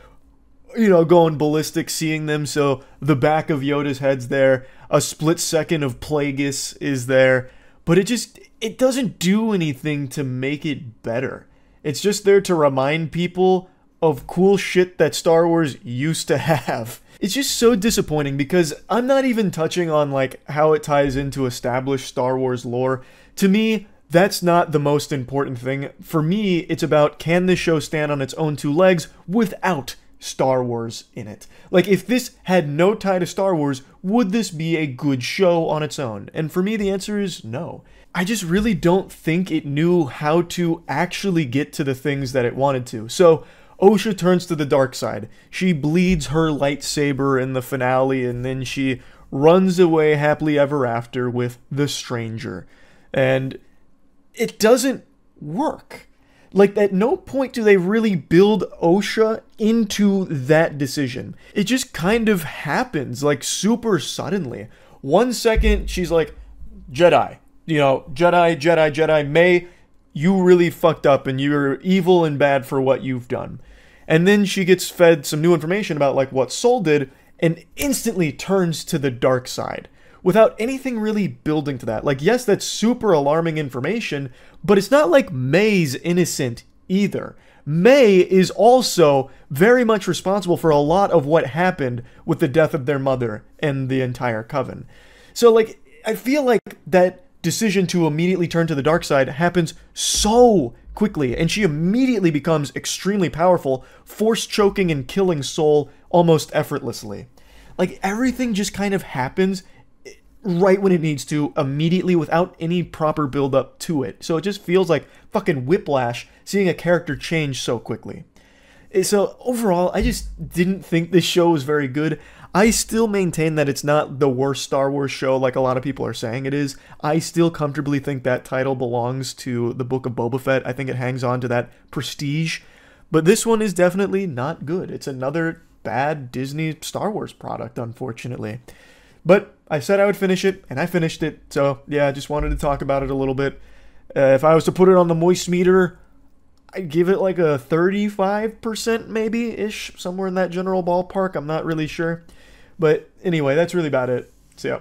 you know, going ballistic seeing them. So the back of Yoda's head's there. A split second of Plagueis is there. But it doesn't do anything to make it better. It's just there to remind people of cool shit that Star Wars used to have. It's just so disappointing because I'm not even touching on, like, how it ties into established Star Wars lore. To me, that's not the most important thing. For me, it's about, can this show stand on its own two legs without Star Wars in it? Like, if this had no tie to Star Wars, would this be a good show on its own? And for me, the answer is no. I just really don't think it knew how to actually get to the things that it wanted to. So, Osha turns to the dark side. She bleeds her lightsaber in the finale, and then she runs away happily ever after with the Stranger. And it doesn't work. Like, at no point do they really build Osha into that decision. It just kind of happens, like, super suddenly. 1 second, she's like, Jedi. You know, Jedi, May, you really fucked up and you're evil and bad for what you've done. And then she gets fed some new information about, like, what Sol did and instantly turns to the dark side without anything really building to that. Like, yes, that's super alarming information, but it's not like May's innocent either. May is also very much responsible for a lot of what happened with the death of their mother and the entire coven. So, like, I feel like that decision to immediately turn to the dark side happens so quickly, and she immediately becomes extremely powerful, force choking and killing Soul almost effortlessly. Like, everything just kind of happens right when it needs to, immediately, without any proper build up to it. So it just feels like fucking whiplash seeing a character change so quickly. So overall, I just didn't think this show was very good. I still maintain that it's not the worst Star Wars show like a lot of people are saying it is. I still comfortably think that title belongs to the Book of Boba Fett. I think it hangs on to that prestige. But this one is definitely not good. It's another bad Disney Star Wars product, unfortunately. But I said I would finish it, and I finished it. So yeah, I just wanted to talk about it a little bit. If I was to put it on the moist meter, I'd give it like a 35% maybe-ish, somewhere in that general ballpark. I'm not really sure. But anyway, that's really about it. So yeah.